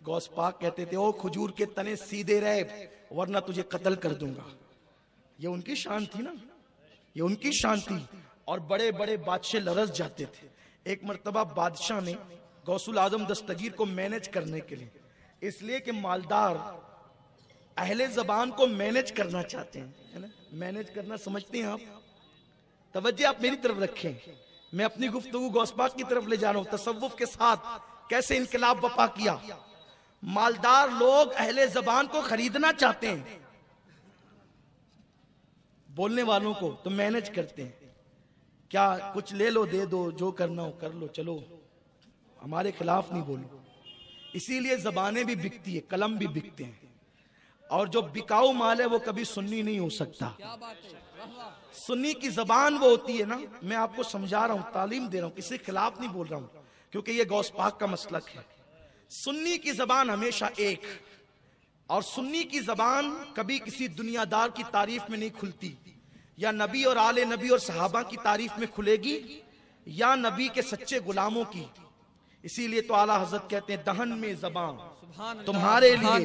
गौस पाक कहते थे ओ खजूर के तने सीधे रहे वरना तुझे कत्ल कर दूंगा। ये उनकी शान थी ना, ये उनकी शान थी। और बड़े बड़े बादशाह लरस जाते थे। एक मर्तबा बादशाह ने गौसुल आजम दस्तगीर को मैनेज करने के लिए, इसलिए कि मालदार अहले जबान को मैनेज करना चाहते हैं, है ना। मैनेज करना समझते हैं आप? तवज्जो आप मेरी तरफ रखें, मैं अपनी गुफ्तगू गौस पाक की तरफ ले जा रहा हूं। तसव्वुफ के साथ कैसे इनकलाब बपा किया। मालदार लोग अहले जबान को खरीदना चाहते हैं, बोलने वालों को तो मैनेज करते हैं। क्या कुछ ले लो दे दो, जो करना हो कर लो, चलो हमारे खिलाफ नहीं बोलो। इसीलिए जबानें भी बिकती है, कलम भी बिकते हैं। और जो बिकाऊ माल है वो कभी सुन्नी नहीं हो सकता। सुन्नी की जबान वो होती है ना, मैं आपको समझा रहा हूं, तालीम दे रहा हूं, किसी के खिलाफ नहीं बोल रहा हूं, क्योंकि ये गौस पाक का मसलक है। सुन्नी की जबान हमेशा एक, और सुन्नी की जबान कभी किसी दुनियादार की तारीफ में नहीं खुलती, या नबी और आले नबी और सहाबा की तारीफ में खुलेगी, या नबी के सच्चे गुलामों की। इसीलिए तो आला हजरत कहते हैं दहन में ज़बान तुम्हारे लिए,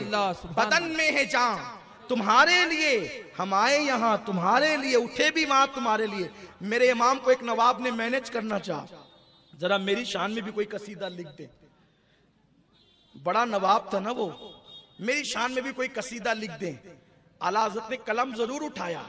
बदन में है जान तुम्हारे लिए, हम आए यहाँ तुम्हारे लिए, उठे भी वहां तुम्हारे लिए। मेरे इमाम को एक नवाब ने मैनेज करना चाहा, जरा मेरी शान में भी कोई कसीदा लिख दे। बड़ा नवाब था ना वो, मेरी शान में भी कोई कसीदा लिख दे। आला हजरत ने कलम जरूर उठाया,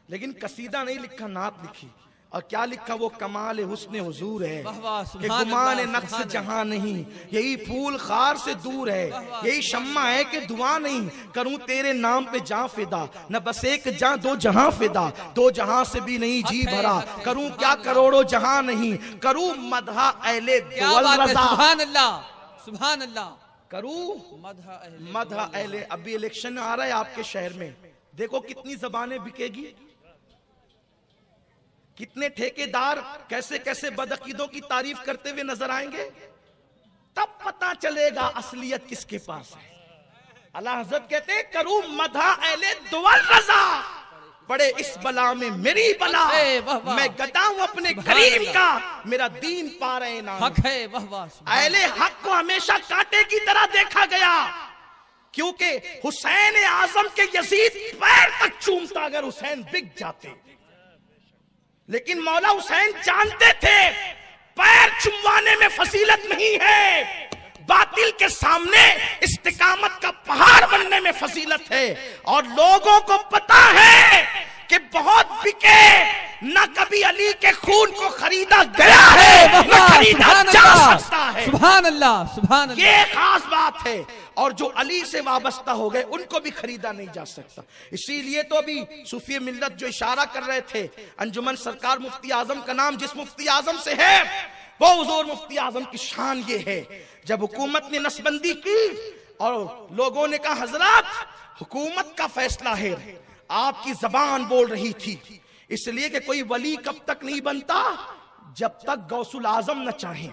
लेकिन कसीदा नहीं लिखा, नात लिखी। और क्या लिखा, वो कमाल हुस्न हुजूर है कि गुमान नक्स जहां नहीं, यही फूल खार से दूर है, यही शम्मा है कि दुआ नहीं, करूं तेरे नाम पे जां फिदा, न बस एक जां दो जहां फिदा, दो जहां से भी नहीं जी भरा, करूं क्या करोड़ों जहां नहीं, करूं मदहा अहले दुअल रज़ा, सुभान अल्लाह सुभान अल्लाह, करूं मदहा अहले। अभी इलेक्शन आ रहा है आपके शहर में, देखो कितनी जबानें बिकेगी, कितने ठेकेदार कैसे कैसे बदअकीदों की तारीफ करते हुए नजर आएंगे। तब पता चलेगा असलियत किसके पास है। अल्लाह हज़रत कहते हैं करूं मदहा अहले दुअल रज़ा, पड़े इस बला में मेरी बला, मैं गदा हूं अपने करीम का, मेरा दीन पा रहे ना। अहले हक को हमेशा कांटे की तरह देखा गया, क्योंकि हुसैन आजम के यजीद पैर तक चूमता अगर हुसैन बिक जाते, लेकिन मौला हुसैन जानते थे पैर चुमवाने में फजीलत नहीं है, बातिल के सामने इस्तिकामत का पहाड़ बनने में फजीलत है। और लोगों को पता है कि बहुत बिके, न कभी अली के खून को खरीदा गया है, न खरीदा जा सकता है। सुभान अल्लाह सुभान अल्लाह, ये खास बात है। और जो अली से वाबस्ता हो गए उनको भी खरीदा नहीं जा सकता। इसीलिए तो अभी सूफी मिल्लत जो इशारा कर रहे थे, अंजुमन सरकार मुफ्ती आजम का नाम जिस मुफ्ती आजम से है, वो हुजूर मुफ्ती आजम की शान ये है। जब हुकूमत ने नसबंदी की और लोगों ने कहा हजरत हुकूमत का फैसला है, आपकी जबान बोल रही थी, इसलिए कि कोई वली कब तक नहीं बनता जब तक गौसुल आजम न चाहे।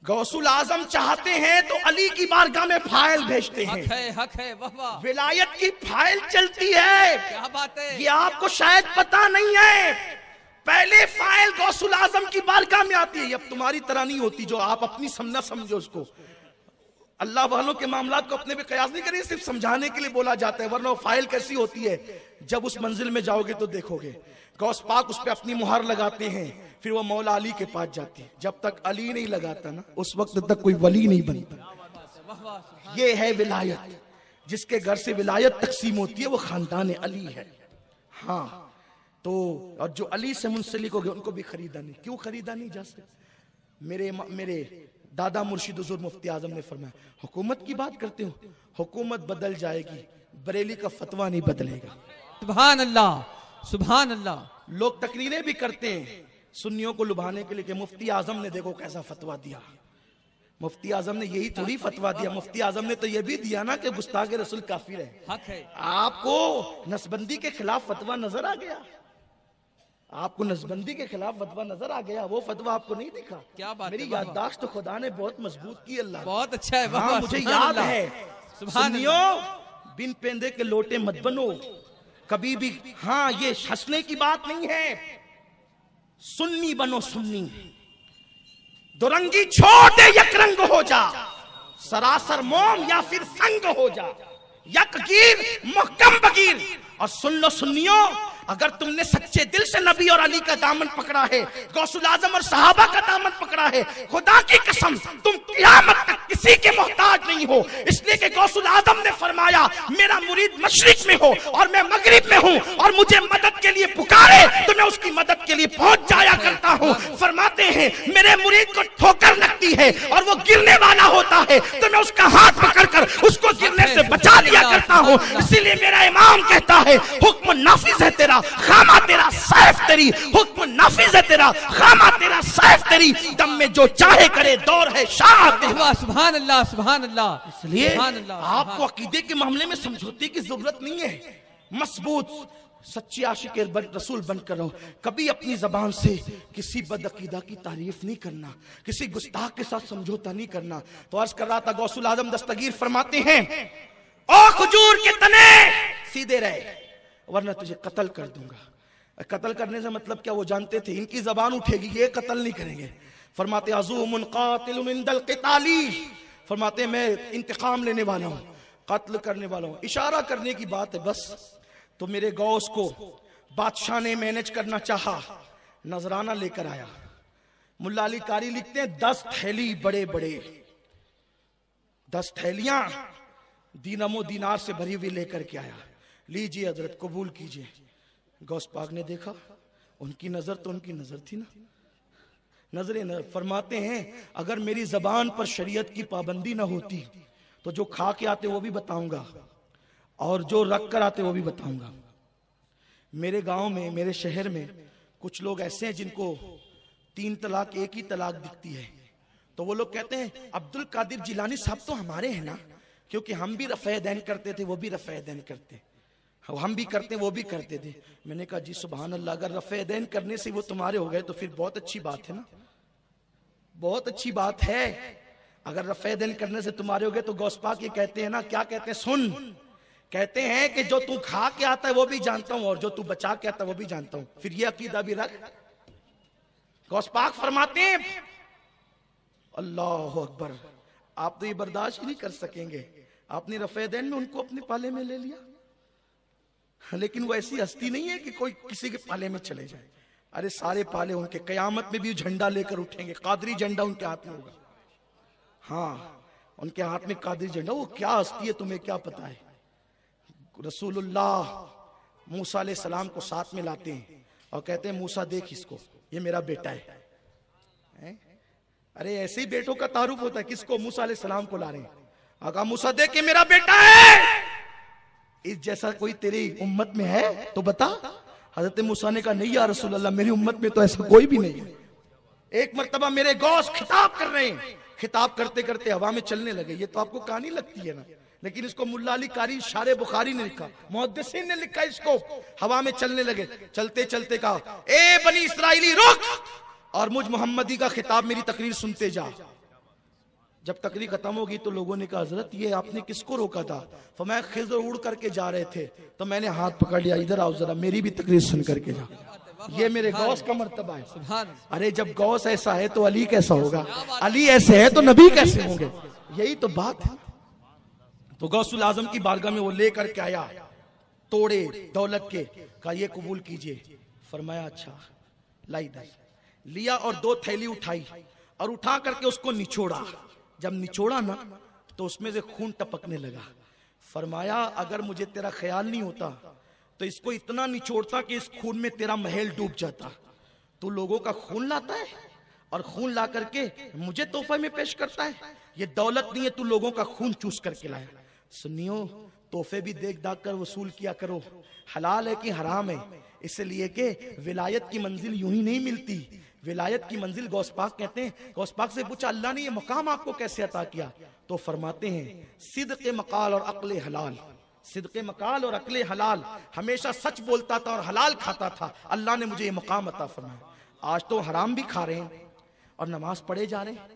गौसुल आजम चाहते हैं तो अली की बारगाह में फाइल भेजते हैं, हक है वाह, विलायत की फाइल चलती है। क्या बात है, ये आपको शायद पता नहीं है। पहले फाइल गौसुल आजम की बारगाह में आती है। अब तुम्हारी तरह नहीं होती जो आप अपनी समझना समझो उसको। अल्लाह वालों के मामलात को अपने पे कयास नहीं करिए, सिर्फ समझाने के लिए बोला जाता है, वरना फाइल कैसी होती है जब उस मंजिल में जाओगे तो देखोगे। गौस पाक उस पे अपनी मुहर लगाते हैं, फिर वो मौला अली के पास जाती है। जब तक अली नहीं लगाता ना, उस वक्त तक कोई वली नहीं बनता। ये है विलायत, जिसके घर से विलायत तकसीम होती है वो खानदान अली है। हाँ, तो और जो अली से मुंसलिक हो गए उनको भी खरीदा नहीं। क्यों खरीदा नहीं जा सकता? मेरे दादा मुर्शिद हुजूर मुफ्ती आजम ने फरमाया, हुकूमत की बात करते हो, हुकूमत बदल जाएगी, बरेली का फतवा नहीं बदलेगा। सुभान अल्लाह सुभान अल्लाह। लोग तकरीरें भी करते हैं सुन्नियों को लुभाने के लिए कि मुफ्ती आजम ने देखो कैसा फतवा दिया। मुफ्ती आजम ने यही थोड़ी फतवा दिया, मुफ्ती आजम ने तो ये भी दिया ना कि गुस्ताखे रसूल काफिर है। हक है। आपको नसबंदी के खिलाफ फतवा नजर आ गया, आपको नसबंदी के खिलाफ फतवा नजर आ गया, वो फतवा आपको नहीं दिखा। क्या बात मेरी याददाश्त तो खुदा ने बहुत मजबूत की, अल्लाह बहुत अच्छा है। हाँ, मुझे याद है। सुनियो, बिन पेंदे के लोटे मत बनो कभी भी। हाँ, ये हंसने की बात नहीं है, सुन्नी बनो सुन्नी। दुरंगी छोड़ दे, यकरंग हो जा, सरासर मोम या फिर संग हो जा, यकगीर मुहकम बगीर। और सुन लो सुन्नियों, अगर तुमने सच्चे दिल से नबी और अली का दामन पकड़ा है, गौसुल आजम और सहाबा का दामन पकड़ा है, खुदा की कसम तुम क़यामत तक किसी के मोहताज नहीं हो। इसलिए कि गौसुल आजम ने फरमाया, मेरा मुरीद मशरिक में हो और मैं मगरिब में हूँ, और मुझे मदद के लिए पुकारे तो मैं उसकी मदद के लिए पहुंच जाया करता हूँ। फरमाते हैं, मेरे मुरीद को ठोकर लगती है और वो गिरने वाला होता है तो मैं उसका हाथ पकड़कर उसको गिरने से बचा लिया करता हूँ। इसीलिए मेरा इमाम कहता है, हुक्म नाफिज है तेरा, खामा तेरा सैफ तेरी। हुक्म नाफिज है तेरा, खामा तेरा सैफ तेरी। दम में जो चाहे करे, दौर है शाह तेरा। सुभान अल्लाह, सुभान अल्लाह। इसलिए आपको अकीदे के मामले में समझौते की जरूरत नहीं है। मजबूत सच्ची आशिक रसूल बनकर रहो। कभी अपनी जबान से किसी बदअकीदा की तारीफ नहीं करना, किसी गुस्ताख के साथ समझौता नहीं करना। तो अर्ज कर रहा था, गौसुल आजम दस्तगीर फरमाते हैं, ओ खजूर के तने सीधे रहे वरना तुझे कत्ल कर दूंगा। कत्ल करने से मतलब क्या, वो जानते थे इनकी जबान उठेगी, ये कत्ल नहीं करेंगे। फरमाते अज़ूमुन क़ातिलुन इंदल क़िताली, फरमाते मैं इंतकाम लेने वाला हूँ, कत्ल करने वाला हूँ। इशारा करने की बात है बस। तो मेरे गौस को बादशाह ने मैनेज करना चाहा, नजराना लेकर आया। मुल्ला अली कारी लिखते हैं, 10 थैली बड़े बड़े, 10 थैलियां दीनमो दीनार से भरी हुई लेकर के आया। लीजिए हजरत, कबूल कीजिए। गौस पाक ने देखा, उनकी नजर तो उनकी नजर थी ना, नजरे न। फरमाते हैं, अगर मेरी जबान पर शरीयत की पाबंदी ना होती तो जो खा के आते वो भी बताऊंगा और जो रख कर आते वो भी बताऊंगा। मेरे गांव में, मेरे शहर में कुछ लोग ऐसे हैं जिनको 3 तलाक, 1 ही तलाक दिखती है। तो वो लोग कहते हैं, अब्दुल कादिर जिलानी साहब तो हमारे हैं ना, क्योंकि हम भी रफ़े दैन करते थे, वो भी रफ़े दैन करते, हम भी करते वो भी करते थे। मैंने कहा, जी सुभान अल्लाह, अगर रफ़े दैन करने से वो तुम्हारे हो गए तो फिर बहुत अच्छी बात है ना, बहुत अच्छी बात है। अगर रफ़े दैन करने से तुम्हारे हो गए तो गौस पाक ये कहते हैं ना, क्या कहते हैं, सुन, कहते हैं कि जो तू खा के आता है वो भी जानता हूं और जो तू बचा के आता है वो भी जानता हूं। फिर ये अकीदा भी रख। गौस पाक फरमाते हैं, अल्लाह अकबर, आप तो ये बर्दाश्त ही नहीं कर सकेंगे। आपने रफ़े दैन में उनको अपने पाले में ले लिया, लेकिन वो ऐसी हस्ती नहीं है कि कोई किसी के पाले में चले जाए। अरे सारे पाले उनके, कयामत में भी झंडा लेकर उठेंगे, कादरी झंडा उनके हाथ में होगा। हाँ, उनके हाथ में कादरी झंडा। वो क्या हस्ती है तुम्हें क्या पता है। रसूलुल्लाह मूसा अलैहि सलाम को साथ में लाते हैं और कहते हैं, मूसा देख इसको, ये मेरा बेटा है। अरे ऐसे ही बेटों का तारुफ होता है। किसको? मूसा अलैहि सलाम को ला रहे हैं। आका मूसा देख, ये मेरा बेटा है। इस जैसा कोई तेरी उम्मत में है तो बता। हजरत मूसा ने कहा, नहीं या रसूल अल्लाह, मेरी उम्मत में तो ऐसा कोई भी नहीं है। एक मर्तबा मेरे गौस खिताब कर रहे हैं, खिताब करते करते हवा में चलने लगे। ये तो आपको कहानी लगती है ना, लेकिन इसको मुल्ला अली कारी शारे बुखारी ने लिखा, मुहद्दिसीन ने लिखा इसको। हवा में चलने लगे, चलते चलते कहा, ए बनी इस्राइली रुक और मुझ मोहम्मदी का खिताब, मेरी तकरीर सुनते जा। जब तकरीर खत्म होगी तो लोगों ने कहा, हजरत ये आपने किसको रोका था? तो मैं खिज़र उड़ करके जा रहे थे तो मैंने हाथ पकड़ लिया, इधर आओ जरा, मेरी भी तकरीर सुन करके जा। ये मेरे गौस का मर्तबा है। अरे जब गौस ऐसा है तो अली कैसा होगा, अली ऐसे है तो नबी कैसे होंगे? यही तो बात है। तो गौसुल आजम की बारगाह में वो लेकर के आया तोड़े दौलत के, कहा ये कबूल कीजिए। फरमाया अच्छा लाई दस, लिया और 2 थैली उठाई और उठा करके उसको निचोड़ा। जब निचोड़ा ना तो उसमें से खून टपकने लगा। फरमाया अगर मुझे तेरा ख्याल नहीं होता तो इसको इतना निचोड़ता कि इस खून में तेरा महल डूब जाता। तू लोगों का खून लाता है और खून ला करके मुझे तोहफे में पेश करता है। ये दौलत नहीं है, तू लोगों का खून चूस करके लाया। सुनियो, तोहफे भी देख दाग कर वसूल किया करो। हलाल है कि हराम है, इसलिए कि विलायत की मंजिल यूं ही नहीं मिलती। विलायत की मंजिल गौस पाक कहते हैं, गौस पाक से पूछा अल्लाह ने ये मकाम आपको कैसे अता किया? तो फरमाते हैं सिद्क़ मकाल और अक्ल हलाल। सिद्क़ मकाल और अक्ल हलाल, हमेशा सच बोलता था और हलाल खाता था, अल्लाह ने मुझे ये मकाम अता फरमाया। आज तो हराम भी खा रहे हैं और नमाज पढ़े जा रहे हैं,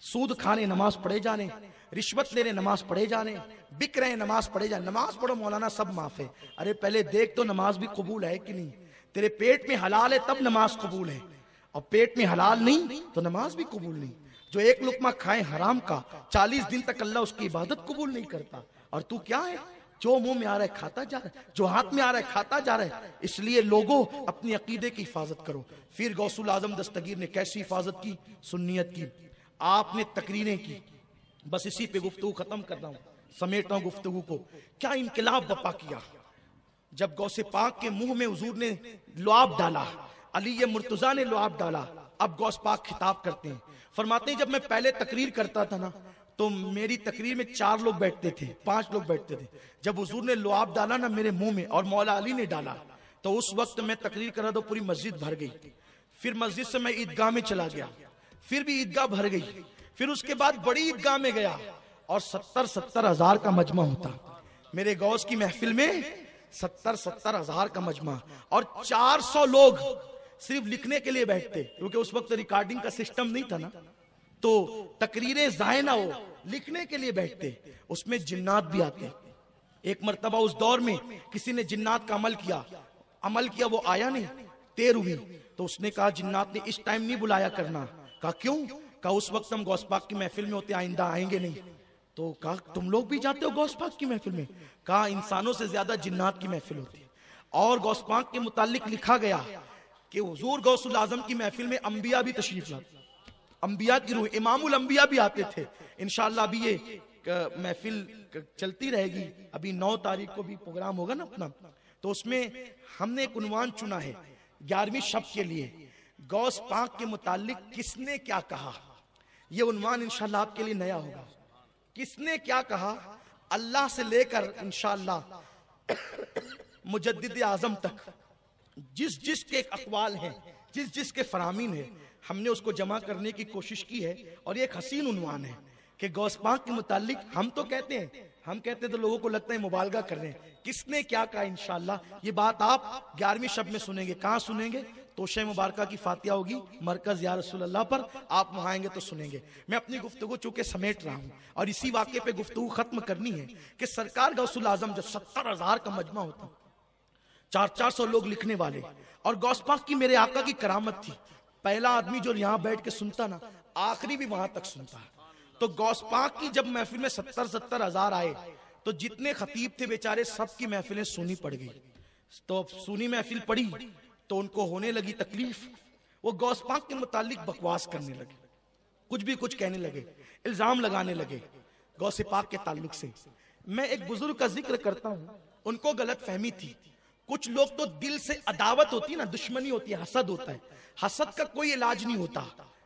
सूद खाने नमाज पढ़े जा रहे हैं, रिश्वत ले रहे नमाज पढ़े जा रहे हैं, बिक रहे नमाज पढ़े जा रहे। नमाज पढ़ो मौलाना सब माफ है, अरे पहले देख तो नमाज भी कबूल है कि नहीं। तेरे पेट में हलाल है तब नमाज कबूल है, और पेट में हलाल नहीं तो नमाज भी कबूल नहीं। जो एक लुकमा खाए हराम का 40 दिन तक अल्लाह उसकी इबादत कबूल नहीं करता। और तू क्या है, जो मुंह में आ रहा है खाता जा रहा है, जो हाथ में आ रहा है खाता जा रहा है। इसलिए लोगों अपनी अकीदे की हिफाजत करो। फिर गौसुल आजम दस्तगीर ने कैसी हिफाजत की? सुन्नियत की। आपने तकरीरें की, बस इसी पे गुफ्तगू खत्म कर रहा हूं, समेट रहा हूं गुफ्तगू को। क्या इनकलाब बपा किया जब गौसे पाक के मुंह में हुजूर ने लुआब डाला, अली मुर्तजा ने लुआब डाला। अब गौस पाक खिताब करते हैं, फरमाते हैं जब मैं पहले तकरीर करता था ना तो मेरी तकरीर में 4 लोग बैठते थे, 5 लोग बैठते थे। जब हुजूर ने लुआब डाला ना मेरे मुंह में और मौला अली ने डाला, तो उस वक्त मैं तकरीर कर रहा तो पूरी मस्जिद भर गई। फिर मस्जिद से मैं ईदगाह में चला गया, फिर भी ईदगाह भर गई। फिर उसके बाद बड़ी ईदगाह में गया और 70-70 हजार का मजमा होता। मेरे गौस की महफिल में 70-70 हजार का मजमा, और 400 लोग सिर्फ लिखने के लिए बैठते, क्योंकि उस वक्त रिकॉर्डिंग का सिस्टम नहीं था ना, तो तकरीरें ज़ाय ना हो, लिखने के लिए बैठते। उसमें जिन्नात भी आते। एक मर्तबा उस दौर में किसी ने जिन्नात का अमल किया, वो आया नहीं, देर हुई, तो उसने कहा जिन्नात ने इस टाइम नहीं बुलाया करना। कहा क्यों? कहा उस वक्त हम गौस पाक की महफिल में होते, आइंदा आएंगे नहीं। तो कहा तुम लोग भी जाते हो गौस पाक की महफिल में? कहा इंसानों से ज्यादा जिन्नात की महफिल होती है। और गौस पाक के मुतालिक लिखा गया कि हुजूर गौसुल आजम की महफिल में अंबिया भी तशरीफ लाते, अंबिया की रूह, इमामुल अंबिया भी आते थे। इंशाअल्लाह अभी ये महफिल चलती रहेगी, अभी 9 तारीख को भी प्रोग्राम होगा ना अपना, तो उसमें हमने एक उन्वान चुना है 11वीं शब के लिए, गौस पाक के मुतालिक किसने क्या कहा। ये उन्वान इंशाअल्लाह आपके लिए नया होगा, किसने क्या कहा, अल्लाह से लेकर इंशाअल्लाह मुजद्दिद आजम तक जिस जिस के अक़वाल हैं, जिस जिस के फरामीन है, हमने उसको जमा करने की कोशिश की है। और ये एक हसीन उन्वान है कि गौस पाक के मुतालिक हम तो कहते हैं तो लोगों को लगता है मुबालगा कर रहे हैं, किसने क्या कहा। इंशाअल्लाह ये बात आप 11वीं शब में सुनेंगे। कहाँ सुनेंगे? तोशे मुबारका की फातिहा होगी मरकज या रसूल अल्लाह पर, आप वहां आएंगे तो सुनेंगे। मैं अपनी गुफ्तगू चूंकि समेट रहा हूँ और इसी वाक़े पे गुफ्तगू खत्म करनी है कि सरकार गौसुल आजम जब 70 हजार का मजमा होता, 400 लोग लिखने वाले, और गौस पाक की मेरे आका की करामत थी, पहला आदमी जो यहाँ बैठ के सुनता ना, आखिरी भी वहां तक सुनता है। तो गौस पाक की जब महफिल में 70-70 हजार आए, तो जितने खतीब थे बेचारे सबकी महफिलें सुनी पड़ गई। तो सुनी महफिल पड़ी तो उनको होने लगी तकलीफ, वो गौस पाक के मुतालिक बकवास करने लगे, कुछ भी कुछ कहने लगे, इल्जाम लगाने लगे गौस पाक के ताल्लुक से। मैं एक बुजुर्ग का जिक्र करता हूँ, उनको गलत फहमी थी। कुछ लोग तो दिल से अदावत होती है ना, दुश्मनी होती है, हसद होता है। हसद का कोई इलाज नहीं होता,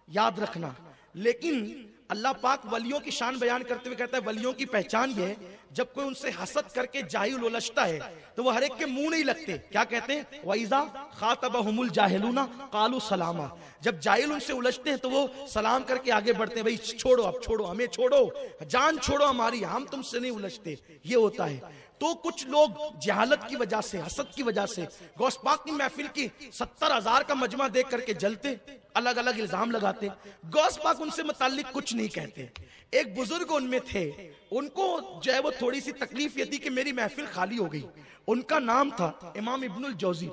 याद रखना। लेकिन अल्लाह पाक वलियों की शान बयान करते हुए कहता है वलियों की पहचान ये है, जब कोई उनसे हसद करके जाहिल उलझता है तो वो हर एक के मुंह नहीं लगते। क्या कहते हैं? वइज़ा खातबहुमुल जाहिलूना कालू सलामा। जब जाहिल उनसे उलझते हैं तो वो सलाम करके आगे बढ़ते हैं, भाई छोड़ो, अब छोड़ो, हमें छोड़ो, जान छोड़ो हमारी, हम तुमसे नहीं उलझते। ये होता है। तो कुछ लोग जहालत की वजह से, हसद की वजह से गौस पाक की महफिल की 70 हजार का मजमा देख करके जलते, अलग अलग इल्जाम लगाते। गौस पाक उनसे मुताल्लिक कुछ नहीं कहते। एक बुजुर्ग उनमें थे, उनको जो है वो थोड़ी सी तकलीफ ये थी कि मेरी महफिल खाली हो गई। उनका नाम था इमाम इब्नुल जौजी,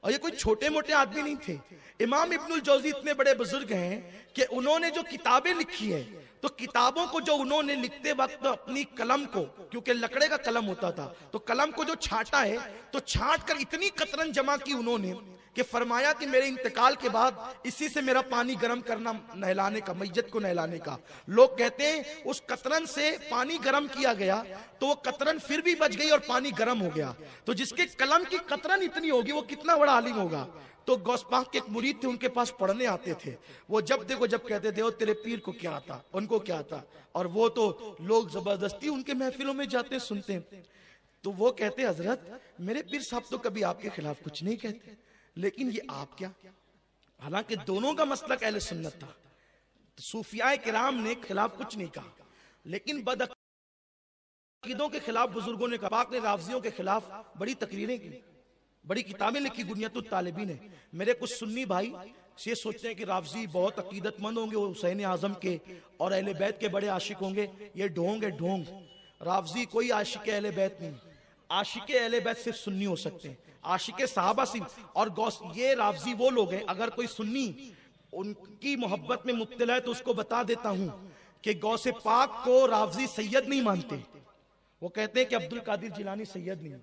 और ये कोई छोटे मोटे आदमी नहीं थे। इमाम इब्नुल जौजी इतने बड़े बुजुर्ग हैं कि उन्होंने जो किताबें लिखी है, तो किताबों को जो उन्होंने लिखते वक्त अपनी कलम को, क्योंकि लकड़े का कलम होता था, तो कलम को जो छांटा है, तो छांट कर इतनी कतरन जमा की उन्होंने कि फरमाया कि मेरे इंतकाल के बाद इसी से मेरा पानी गर्म करना, नहलाने का, मैयत को नहलाने का। लोग कहते हैं उस कतरन से पानी गर्म किया गया तो वो कतरन फिर भी बच गई और पानी गर्म हो गया। तो जिसके कलम की कतरन इतनी होगी वो कितना बड़ा आलिम होगा। तो गौस पाक के एक मुरीद थे, उनके पास पढ़ने आते थे। वो जब देखो जब कहते थे, ओ तेरे पीर को क्या आता, उनको क्या आता, और वो तो लोग जबरदस्ती उनके महफिलों में जाते सुनते हैं। तो वो कहते हजरत मेरे पीर साहब तो कभी आपके खिलाफ कुछ नहीं कहते, लेकिन ये आप क्या। हालांकि दोनों का मसलक अहले सुन्नत था, तो सूफियाए किराम ने खिलाफ कुछ नहीं कहा, लेकिन बदअकीदों के खिलाफ बुजुर्गों ने कहा। पाक ने रावजियों के खिलाफ बड़ी तकरीरें की, बड़ी किताबें लिखी गुनियतुत तालिबीन ने। मेरे कुछ सुन्नी भाई ये सोचते हैं कि रावजी बहुत अकीदतमंद होंगे, हुसैन आजम के और अहले बैत के बड़े आशिक होंगे। ये ढोंग है, ढोंग। रावजी कोई आशिक अहले बैत नहीं, आशिक अहले बैत सिर्फ सुन्नी हो सकते हैं, आशिक साहबा सिर्फ। और गौस ये रावजी वो लोग हैं, अगर कोई सुन्नी उनकी मोहब्बत में मुब्तला है तो उसको बता देता हूं कि गौसे पाक को रावजी सैयद नहीं मानते। वो कहते हैं कि अब्दुल कादिर जिलानी सैयद नहीं,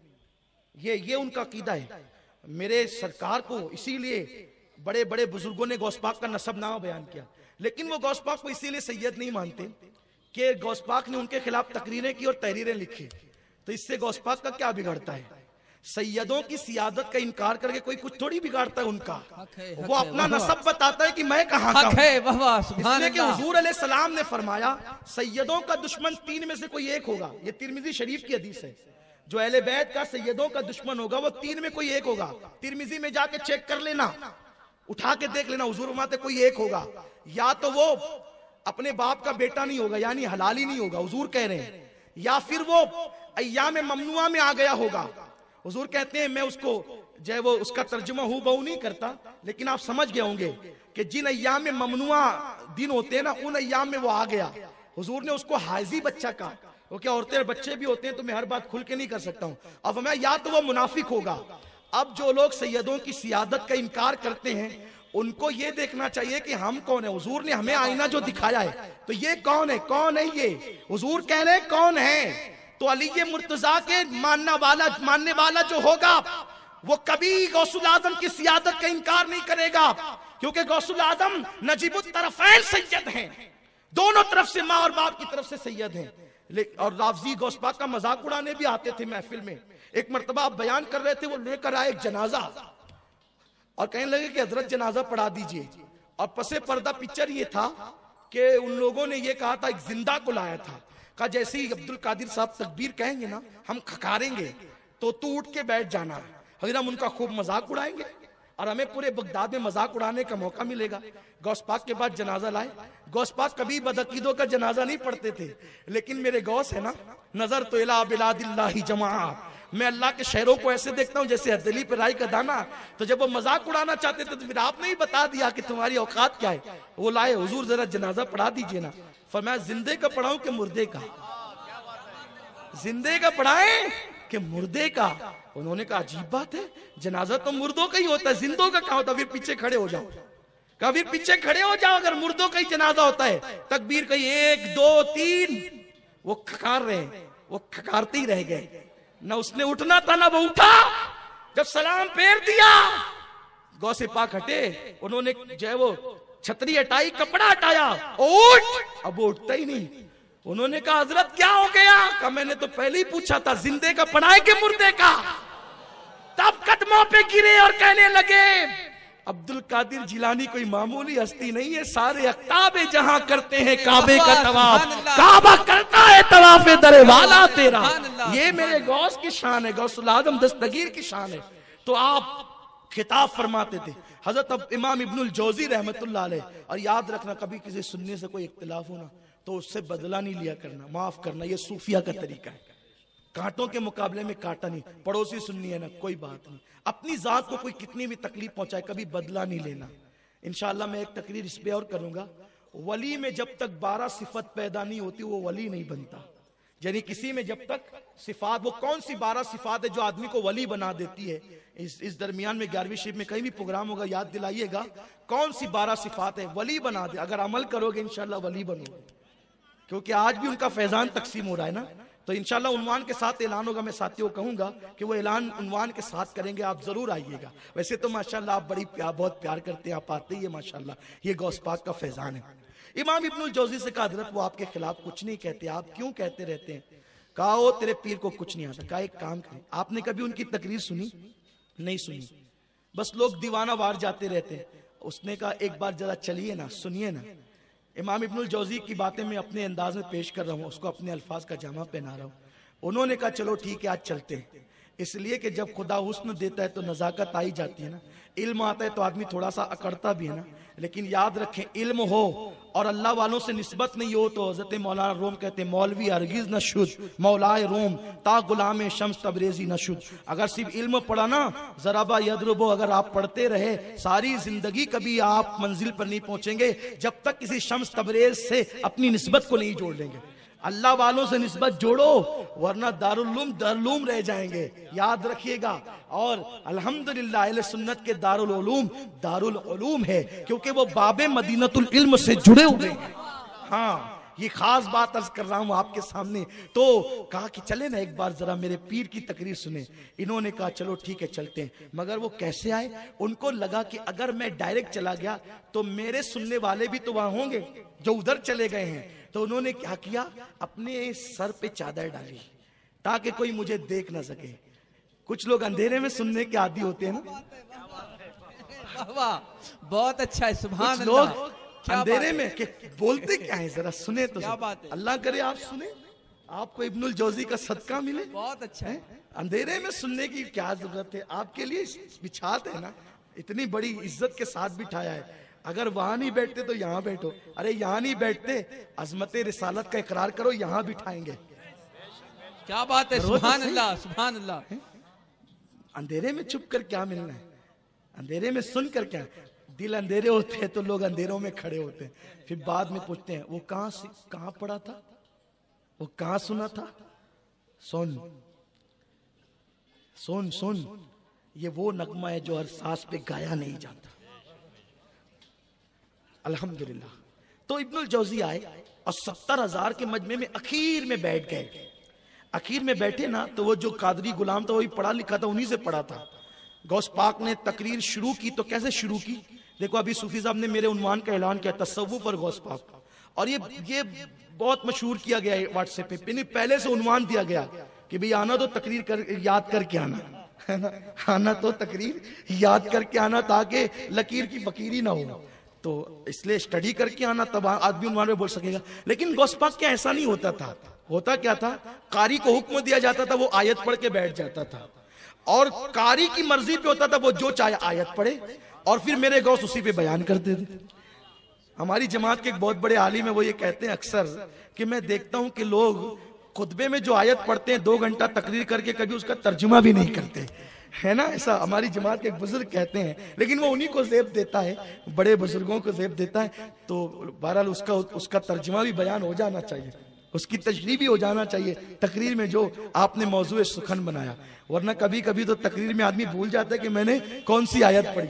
ये उनका अकीदा है। मेरे सरकार को इसीलिए बड़े बड़े बुजुर्गों ने गौस पाक का नसबनामा बयान किया, लेकिन वो गौस पाक को इसीलिए सैयद नहीं मानते कि गौस पाक ने उनके खिलाफ तकरीरें की और तहरीरें लिखी। तो इससे गौस पाक का क्या बिगड़ता है? सैयदों की सियादत का इनकार करके कोई कुछ थोड़ी बिगाड़ता है उनका। वो अपना नसब बताता है कि मैं कहां का हूं। इसलिए कि हुजूर अलैहि सलाम ने फरमाया सैयदों का दुश्मन तीन में से कोई एक होगा। ये तिरमिजी शरीफ की हदीस है। जो अहले बैत का सैयदों का दुश्मन होगा वो तीन में कोई एक होगा। तिरमिजी में जाके चेक कर लेना, उठा के देख लेना, हुजूर फरमाते कोई एक होगा। या तो वो अपने बाप का बेटा नहीं होगा, यानी हलाली नहीं होगा, हुजूर कह रहे हैं, या फिर वो अय्याम ममनुआ में आ गया होगा। हुजूर कहते हैं, मैं उसको जो है वो उसका तर्जुमा हूँ बहु नहीं करता, लेकिन आप समझ गए होंगे कि जिन अय्याम में ममनुआ दिन होते हैं ना, उन अय्याम में वो आ गया। हुजूर ने उसको हाजी बच्चा कहा। वो क्या औरतें और बच्चे भी होते हैं, तो मैं हर बात खुल के नहीं कर सकता हूँ। अब मैं या तो वो मुनाफिक होगा। अब जो लोग सैयदों की सियादत का इनकार करते हैं उनको ये देखना चाहिए कि हम कौन है। हुजूर ने हमें आईना जो दिखाया है, तो ये कौन है, कौन है ये? हुजूर कह रहे कौन है? तो अली मुर्तजा के मानने वाला जो होगा वो कभी गौसुल आजम की सियादत का इनकार नहीं करेगा, क्योंकि गौसुल आजम नजीबुत तरफैन सैयद हैं, दोनों तरफ से, माँ और बाप की तरफ से सैयद हैं। और रावजी गौस पाक का मजाक उड़ाने भी आते थे महफिल में। एक मर्तबा आप बयान कर रहे थे, वो लेकर आए एक जनाजा और कहने लगे कि हजरत जनाजा पढ़ा दीजिए। और पसे पर्दा पिक्चर ये था कि उन लोगों ने ये कहा था, एक जिंदा को लाया था, कहा जैसे ही अब्दुल कादिर साहब तकबीर कहेंगे ना, हम खकारेंगे तो तू उठ के बैठ जाना, फिर हम उनका खूब मजाक उड़ाएंगे और हमें पूरे बगदाद में मजाक उड़ाने का मौका मिलेगा। गौस पाक के बाद जनाजा लाए। गौस पाक कभी बदअकीदों का जनाजा नहीं पढ़ते थे, लेकिन मेरे गौस है ना, नजर तो इला बिलादिल्लाहि जमा, मैं अल्लाह के शहरों को ऐसे देखता हूँ जैसे हथेली पे राई का दाना। तो जब वो मजाक उड़ाना चाहते थे तो फिर आपने ही बता दिया कि तुम्हारी औकात क्या है। वो लाए, हुजूर जरा जनाजा पढ़ा दीजिए ना। फरमाया जिंदे का पढ़ाऊं कि मुर्दे का? जिंदे का पढ़ाए कि मुर्दे का? उन्होंने कहा अजीब बात है, जनाजा तो मुर्दों का ही होता है, जिंदों का क्या होता? फिर पीछे खड़े हो जाओ। कहा फिर पीछे खड़े हो जाओ, अगर मुर्दों का ही जनाजा होता है। तकबीर कही 1 2 3, वो खकार रहे, वो खकारते ही रह गए। ना उसने उठना था ना वो उठा। जब सलाम फेर दिया, गौसे पाक हटे, उन्होंने जो है वो छतरी हटाई, कपड़ा हटाया, उठ। अब वो उठता ही नहीं। उन्होंने कहा हजरत क्या हो गया? कहा मैंने तो पहले ही पूछा था, जिंदे का पढ़ाए के मुर्दे का? तब कदमों पे गिरे और कहने लगे अब्दुल कादिर जिलानी कोई मामूली हस्ती नहीं है, सारे अख्ताबे जहां करते हैं काबे का तवाफ, काबा करता है तवाफ दरे वाला तेरा। ये मेरे गौस की शान है, गौसुल आजम दस्तगीर की शान है। तो आप खिताब फरमाते थे हजरत अब इमाम इब्नुल जौजी रहमतुल्लाह अलैह। और याद रखना, कभी किसी सुन्नी से कोई इख्तिलाफ हो ना तो उससे बदला नहीं लिया करना, माफ करना, ये सूफिया का तरीका है। कांटों के मुकाबले में कांटा नहीं, पड़ोसी सुन्नी है ना, कोई बात नहीं। अपनी जात को कोई कितनी भी तकलीफ पहुंचाए, कभी बदला नहीं लेना। इंशाअल्लाह मैं एक तकरीर इस पे और करूंगा। वली में जब तक 12 सिफत पैदा नहीं होती वो वली नहीं बनता। यानी किसी में जब तक सिफात, वो कौन सी 12 सिफात है जो आदमी को वली बना देती है? इस दरमियान में 11वीं शरीफ में कहीं भी प्रोग्राम होगा, याद दिलाइएगा कौन सी 12 सिफात है वली बना दे। अगर अमल करोगे इंशाअल्लाह वली बनोगे, क्योंकि आज भी उनका फैजान तकसीम हो रहा है ना। तो इंशाअल्लाह उन्वान के साथ ऐलान होगा। मैं साथियों को कहूंगा कि वो ऐलान उन्वान के साथ करेंगे, आप जरूर आइएगा। वैसे तो माशाअल्लाह आप बहुत प्यार करते हैं, आप आते ही है माशाअल्लाह। ये गौस पाक का फैजान है। इमाम इब्नुल जौजी से कहा हजरत वो आपके खिलाफ कुछ नहीं कहते, आप क्यों कहते रहते हैं? कहा वो तेरे पीर को कुछ नहीं आता। कहा एक काम करें, आपने कभी उनकी तकरीर सुनी? नहीं सुनी, बस लोग दीवाना वार जाते रहते हैं। उसने कहा एक बार जरा चलिए ना, सुनिए ना। इमाम इब्नुल जौजी की बातें मैं अपने अंदाज में पेश कर रहा हूँ, उसको अपने अल्फाज का जामा पहना रहा हूँ। उन्होंने कहा चलो ठीक है आज चलते हैं। इसलिए कि जब खुदा हुस्न देता है तो नजाकत आई जाती है ना, इल्म आता है तो आदमी थोड़ा सा अकड़ता भी है ना। लेकिन याद रखें, इल्म हो और अल्लाह वालों से निस्बत नहीं हो तो हजरत मौलाना रोम कहते हैं मौलवी हरगिज न शुद्ध मौलाए रोम ता गुलाम शम्स तबरेजी न शुद्ध। अगर सिर्फ इल्म पढ़ा ना जराबा यदरुबो, अगर आप पढ़ते रहे सारी जिंदगी कभी आप मंजिल पर नहीं पहुंचेंगे जब तक किसी शम्स तबरेज से अपनी निस्बत को नहीं जोड़ लेंगे। अल्लाह वालों से निस्बत जोड़ो वरना दारुल रह जाएंगे, याद रखिएगा। और अल्हम्दुलिल्लाह अहले सुन्नत के दारुल उलूम है क्योंकि वो बाबे मदीनतुल इल्म से जुड़े हुए हैं। हाँ, ये खास बात अर्ज कर रहा हूं आपके सामने। तो कहा कि चले ना एक बार जरा मेरे पीर की तकरीर सुने। इन्होंने कहा चलो ठीक है चलते हैं। मगर वो कैसे आए, उनको लगा कि अगर मैं डायरेक्ट चला गया तो मेरे सुनने वाले भी तो वहां होंगे जो उधर चले गए हैं। तो उन्होंने क्या किया, अपने सर पे चादर डाली ताकि कोई मुझे देख ना सके। कुछ लोग अंधेरे में सुनने के आदी होते हैं ना। वाह, बहुत अच्छा है, सुभान कुछ लोग अंधेरे में कि बोलते क्या है, जरा सुने तो क्या बात है। अल्लाह करे आप सुने, आपको इब्नुल जौजी का सदका मिले। बहुत अच्छा है। अंधेरे में सुनने की क्या जरूरत है, आपके लिए बिछात है ना, इतनी बड़ी इज्जत के साथ बिठाया है। अगर वहां नहीं बैठते तो यहां बैठो। अरे यहां नहीं बैठते, अजमत रिसालत का इकरार करो, यहां बिठाएंगे। क्या बात है, सुभान अल्लाह सुभान अल्लाह। अंधेरे में छुप कर क्या मिलना है, अंधेरे में सुनकर क्या। दिल अंधेरे होते हैं तो लोग अंधेरों में खड़े होते हैं, फिर बाद में पूछते हैं वो कहां पढ़ा था, वो कहां सुना था। सुन सुन सुन, ये वो नगमा है जो हर सांस पे गाया नहीं जाता। अल्हम्दुलिल्लाह। तो इब्नुल जौजी आए और 70,000 के मजमे में अखीर में बैठ गए। अखीर में बैठे ना तो वो जो कादरी गुलाम था वही पढ़ा लिखा था, उन्हीं से पढ़ा था। गौस पाक ने तकरीर शुरू की तो कैसे शुरू की, देखो अभी सूफी साहब ने मेरे उन्वान का ऐलान किया, तसव्वुफ और गौस पाक। और ये बहुत मशहूर किया गया है व्हाट्सएप पे, पहले से उन्वान दिया गया कि भाई आना तो तकरीर कर याद करके आना है ना, आना तो तकरीर याद करके आना ताकि लकीर की फकीरी ना हो। तो इसलिए स्टडी करके आना तब आदमी उन्वान में बोल सकेगा। लेकिन गौस पाक क्या ऐसा नहीं होता था। होता क्या था, कारी को हुक्म दिया जाता था, वो आयत पढ़ के बैठ जाता था और कारी की मर्जी पे होता था, वो जो चाहे आयत पढ़े और फिर मेरे गौस उसी पे बयान करते थे। हमारी जमात के एक बहुत बड़े आलिम है, वो ये कहते हैं अक्सर कि मैं देखता हूं कि लोग खुतबे में जो आयत पढ़ते हैं 2 घंटा तकरीर करके कभी उसका तर्जुमा भी नहीं करते, है ना। ऐसा हमारी जमात के एक बुजुर्ग कहते हैं, लेकिन वो उन्हीं को ज़ेब देता है, बड़े बुजुर्गों को ज़ेब देता है। तो बहरहाल उसका तर्जुमा भी बयान हो जाना चाहिए, उसकी तशरीह भी हो जाना चाहिए तकरीर में जो आपने मौजूए सुखन बनाया। वरना कभी कभी तो तकरीर में आदमी भूल जाता है कि मैंने कौन सी आयत पढ़ी,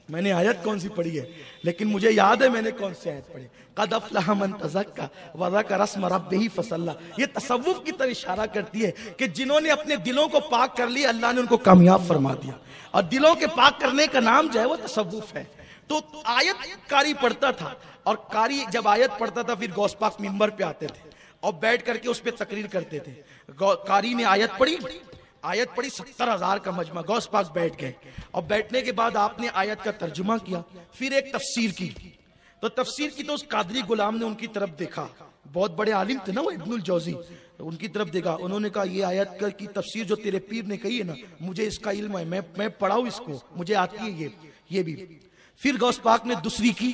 मैंने आयत कौन सी पढ़ी है। लेकिन मुझे याद है मैंने कौन सी आयत पढ़ी, क़द अफ़लह मन तज़क्का व ज़करा रस्म रब्बिही फसल्ला। ये तसव्वुफ की तरफ इशारा करती है कि जिन्होंने अपने दिलों को पाक कर लिया अल्लाह ने उनको कामयाब फरमा दिया। और दिलों के पाक करने का नाम जो है वो तसव्वुफ है। तो आयत कारी पढ़ता था और कारी जब आयत पढ़ता था फिर गौस पाक मिंबर पे आते थे और बैठ करके उस पर तकरीर करते थे। कारी ने आयत पढ़ी 70,000 का मजमा, गौस पाक बैठ गए और बैठने के बाद आपने आयत का तर्जुमा किया, फिर एक तफसीर की। तो तफसीर की तो उस कादरी गुलाम ने उनकी तरफ देखा, बहुत बड़े आलिम थे ना वो इब्नुल जौजी, उनकी तरफ देखा। उन्होंने कहा ये आयत की तफसीर जो तेरे पीर ने कही है ना, मुझे इसका इल्म है, मैं पढ़ाऊं इसको, मुझे आती है ये भी। फिर गौस पाक ने दूसरी की,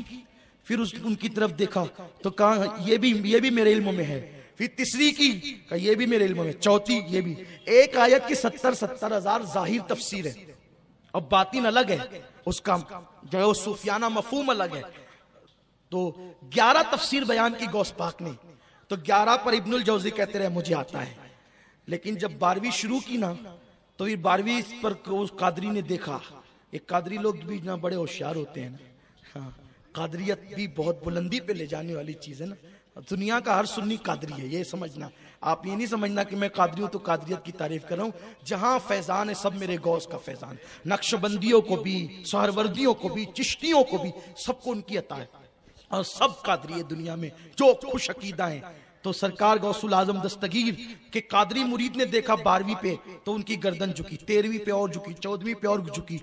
फिर उनकी तरफ देखा तो कहा ये भी मेरे इल्म में है। फिर तीसरी की, कहा ये भी मेरे इल्म में, चौथी ये भी। एक आयत की 70,000 जाहिर तफसीर है और बातिन अलग है, उसका जो है वो सूफियाना मफहूम अलग है। तो 11 तफसीर बयान की गौस पाक ने, तो 11 पर इब्नुल जौजी कहते रहे मुझे आता है। लेकिन जब 12वीं शुरू की ना तो फिर 12वीं पर उस कादरी ने देखा, एक कादरी लोग भी ना बड़े होशियार होते हैं ना। हाँ, कादरियत भी बहुत बुलंदी पे ले जाने वाली चीज है ना। दुनिया का हर सुन्नी कादरी है, ये समझना। आप ये नहीं समझना कि मैं कादरी हूं तो कादरियत की तारीफ कर रहा हूं। जहां फैजान है सब मेरे गौस का फैजान, नक्शबंदियों को भी, सहरवर्दियों को भी, चिश्तियों को भी, सबको उनकी अता है और सब कादरी है दुनिया में जो खुश अकीदा है। तो सरकार गौसुल आजम दस्तगीर के कादरी मुरीद ने देखा 12वीं पे तो उनकी गर्दन झुकी, 13वीं पे और झुकी, 14वीं पे और झुकी।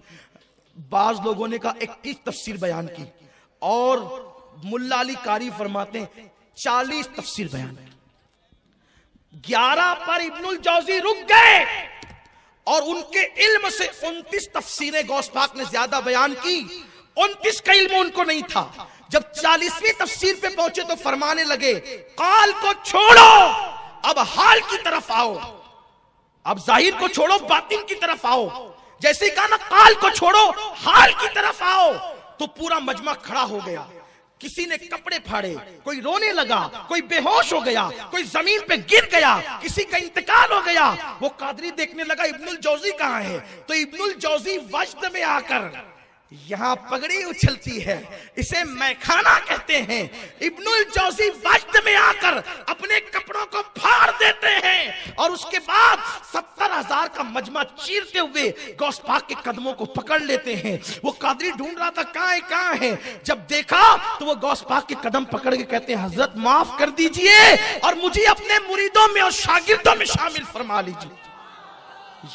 बाज लोगों ने कहा 21 तफसीर बयान की और मुल्ला अली कारी फरमाते हैं 40 तफसीर बयान की। 11 पर इब्नुल जौजी रुक गए और उनके इल्म से 29 तफसीरें गौस पाक ने ज्यादा बयान की। 29 का इल्म उनको नहीं था। जब 40वीं तफसीर पे पहुंचे तो फरमाने लगे, काल को छोड़ो, अब हाल की तरफ आओ। अब जाहिर को छोड़ो, बातिन की तरफ आओ। जैसे ही कहा ना काल को छोड़ो, हाल की तरफ आओ, तो पूरा मजमा खड़ा हो गया। किसी ने कपड़े फाड़े, कोई रोने लगा, कोई बेहोश हो गया, कोई जमीन पे गिर गया, किसी का इंतकाल हो गया। वो कादरी देखने लगा इब्नुल जौजी कहां है, तो इब्नुल जौजी वजद में आकर, यहां पगड़ी उछलती है, इसे मैखाना कहते हैं। इब्नुल जौजी वजद में आकर अपने कपड़ों को फाड़ देते हैं और उसके बाद 70,000 का मजमा चीरते हुए गौस पाक के कदमों को पकड़ लेते हैं। वो कादरी ढूंढ रहा था कहां है। जब देखा तो वो गौस पाक के कदम पकड़ के कहते हैं, हजरत माफ कर दीजिए और मुझे अपने मुरीदों में और शागिर्दों में शामिल फरमा लीजिए।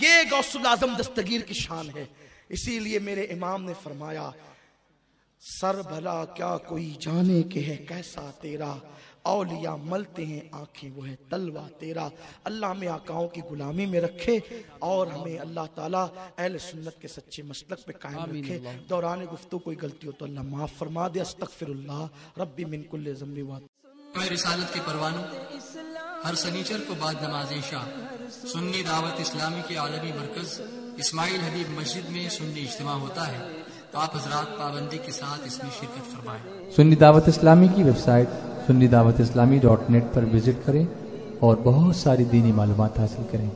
ये गौसुल आजम दस्तगीर की शान है। इसीलिए मेरे इमाम ने फरमाया, सर भला क्या कोई जाने के है कैसा तेरा, औलिया मलते हैं आंखें वो है तलवा तेरा। अल्लाह में आकाओं की गुलामी में रखे और हमें अल्लाह ताला अहले सुन्नत के सच्चे मसलक पे कायम रखे। दौरान गुफ्तगू कोई गलती हो तो अल्लाह माफ फरमा दे। अस्तगफिरुल्लाह रब्बी मिन कुल्लि ज़म्बि व रिसालत के परवानों, हर सनीचर को बाद नमाज इशा सुन्नी दावत इस्लामी के आलमी मरकज इस्माइल हबीब मस्जिद में सुन्नी इज्तिमा होता है। तो आप हजरात पाबंदी के साथ इसमें शिरकत फरमाएं। सुन्नी दावत इस्लामी की वेबसाइट sunnidawatislamI.net पर विजिट करें और बहुत सारी दीनी मालूमात हासिल करें।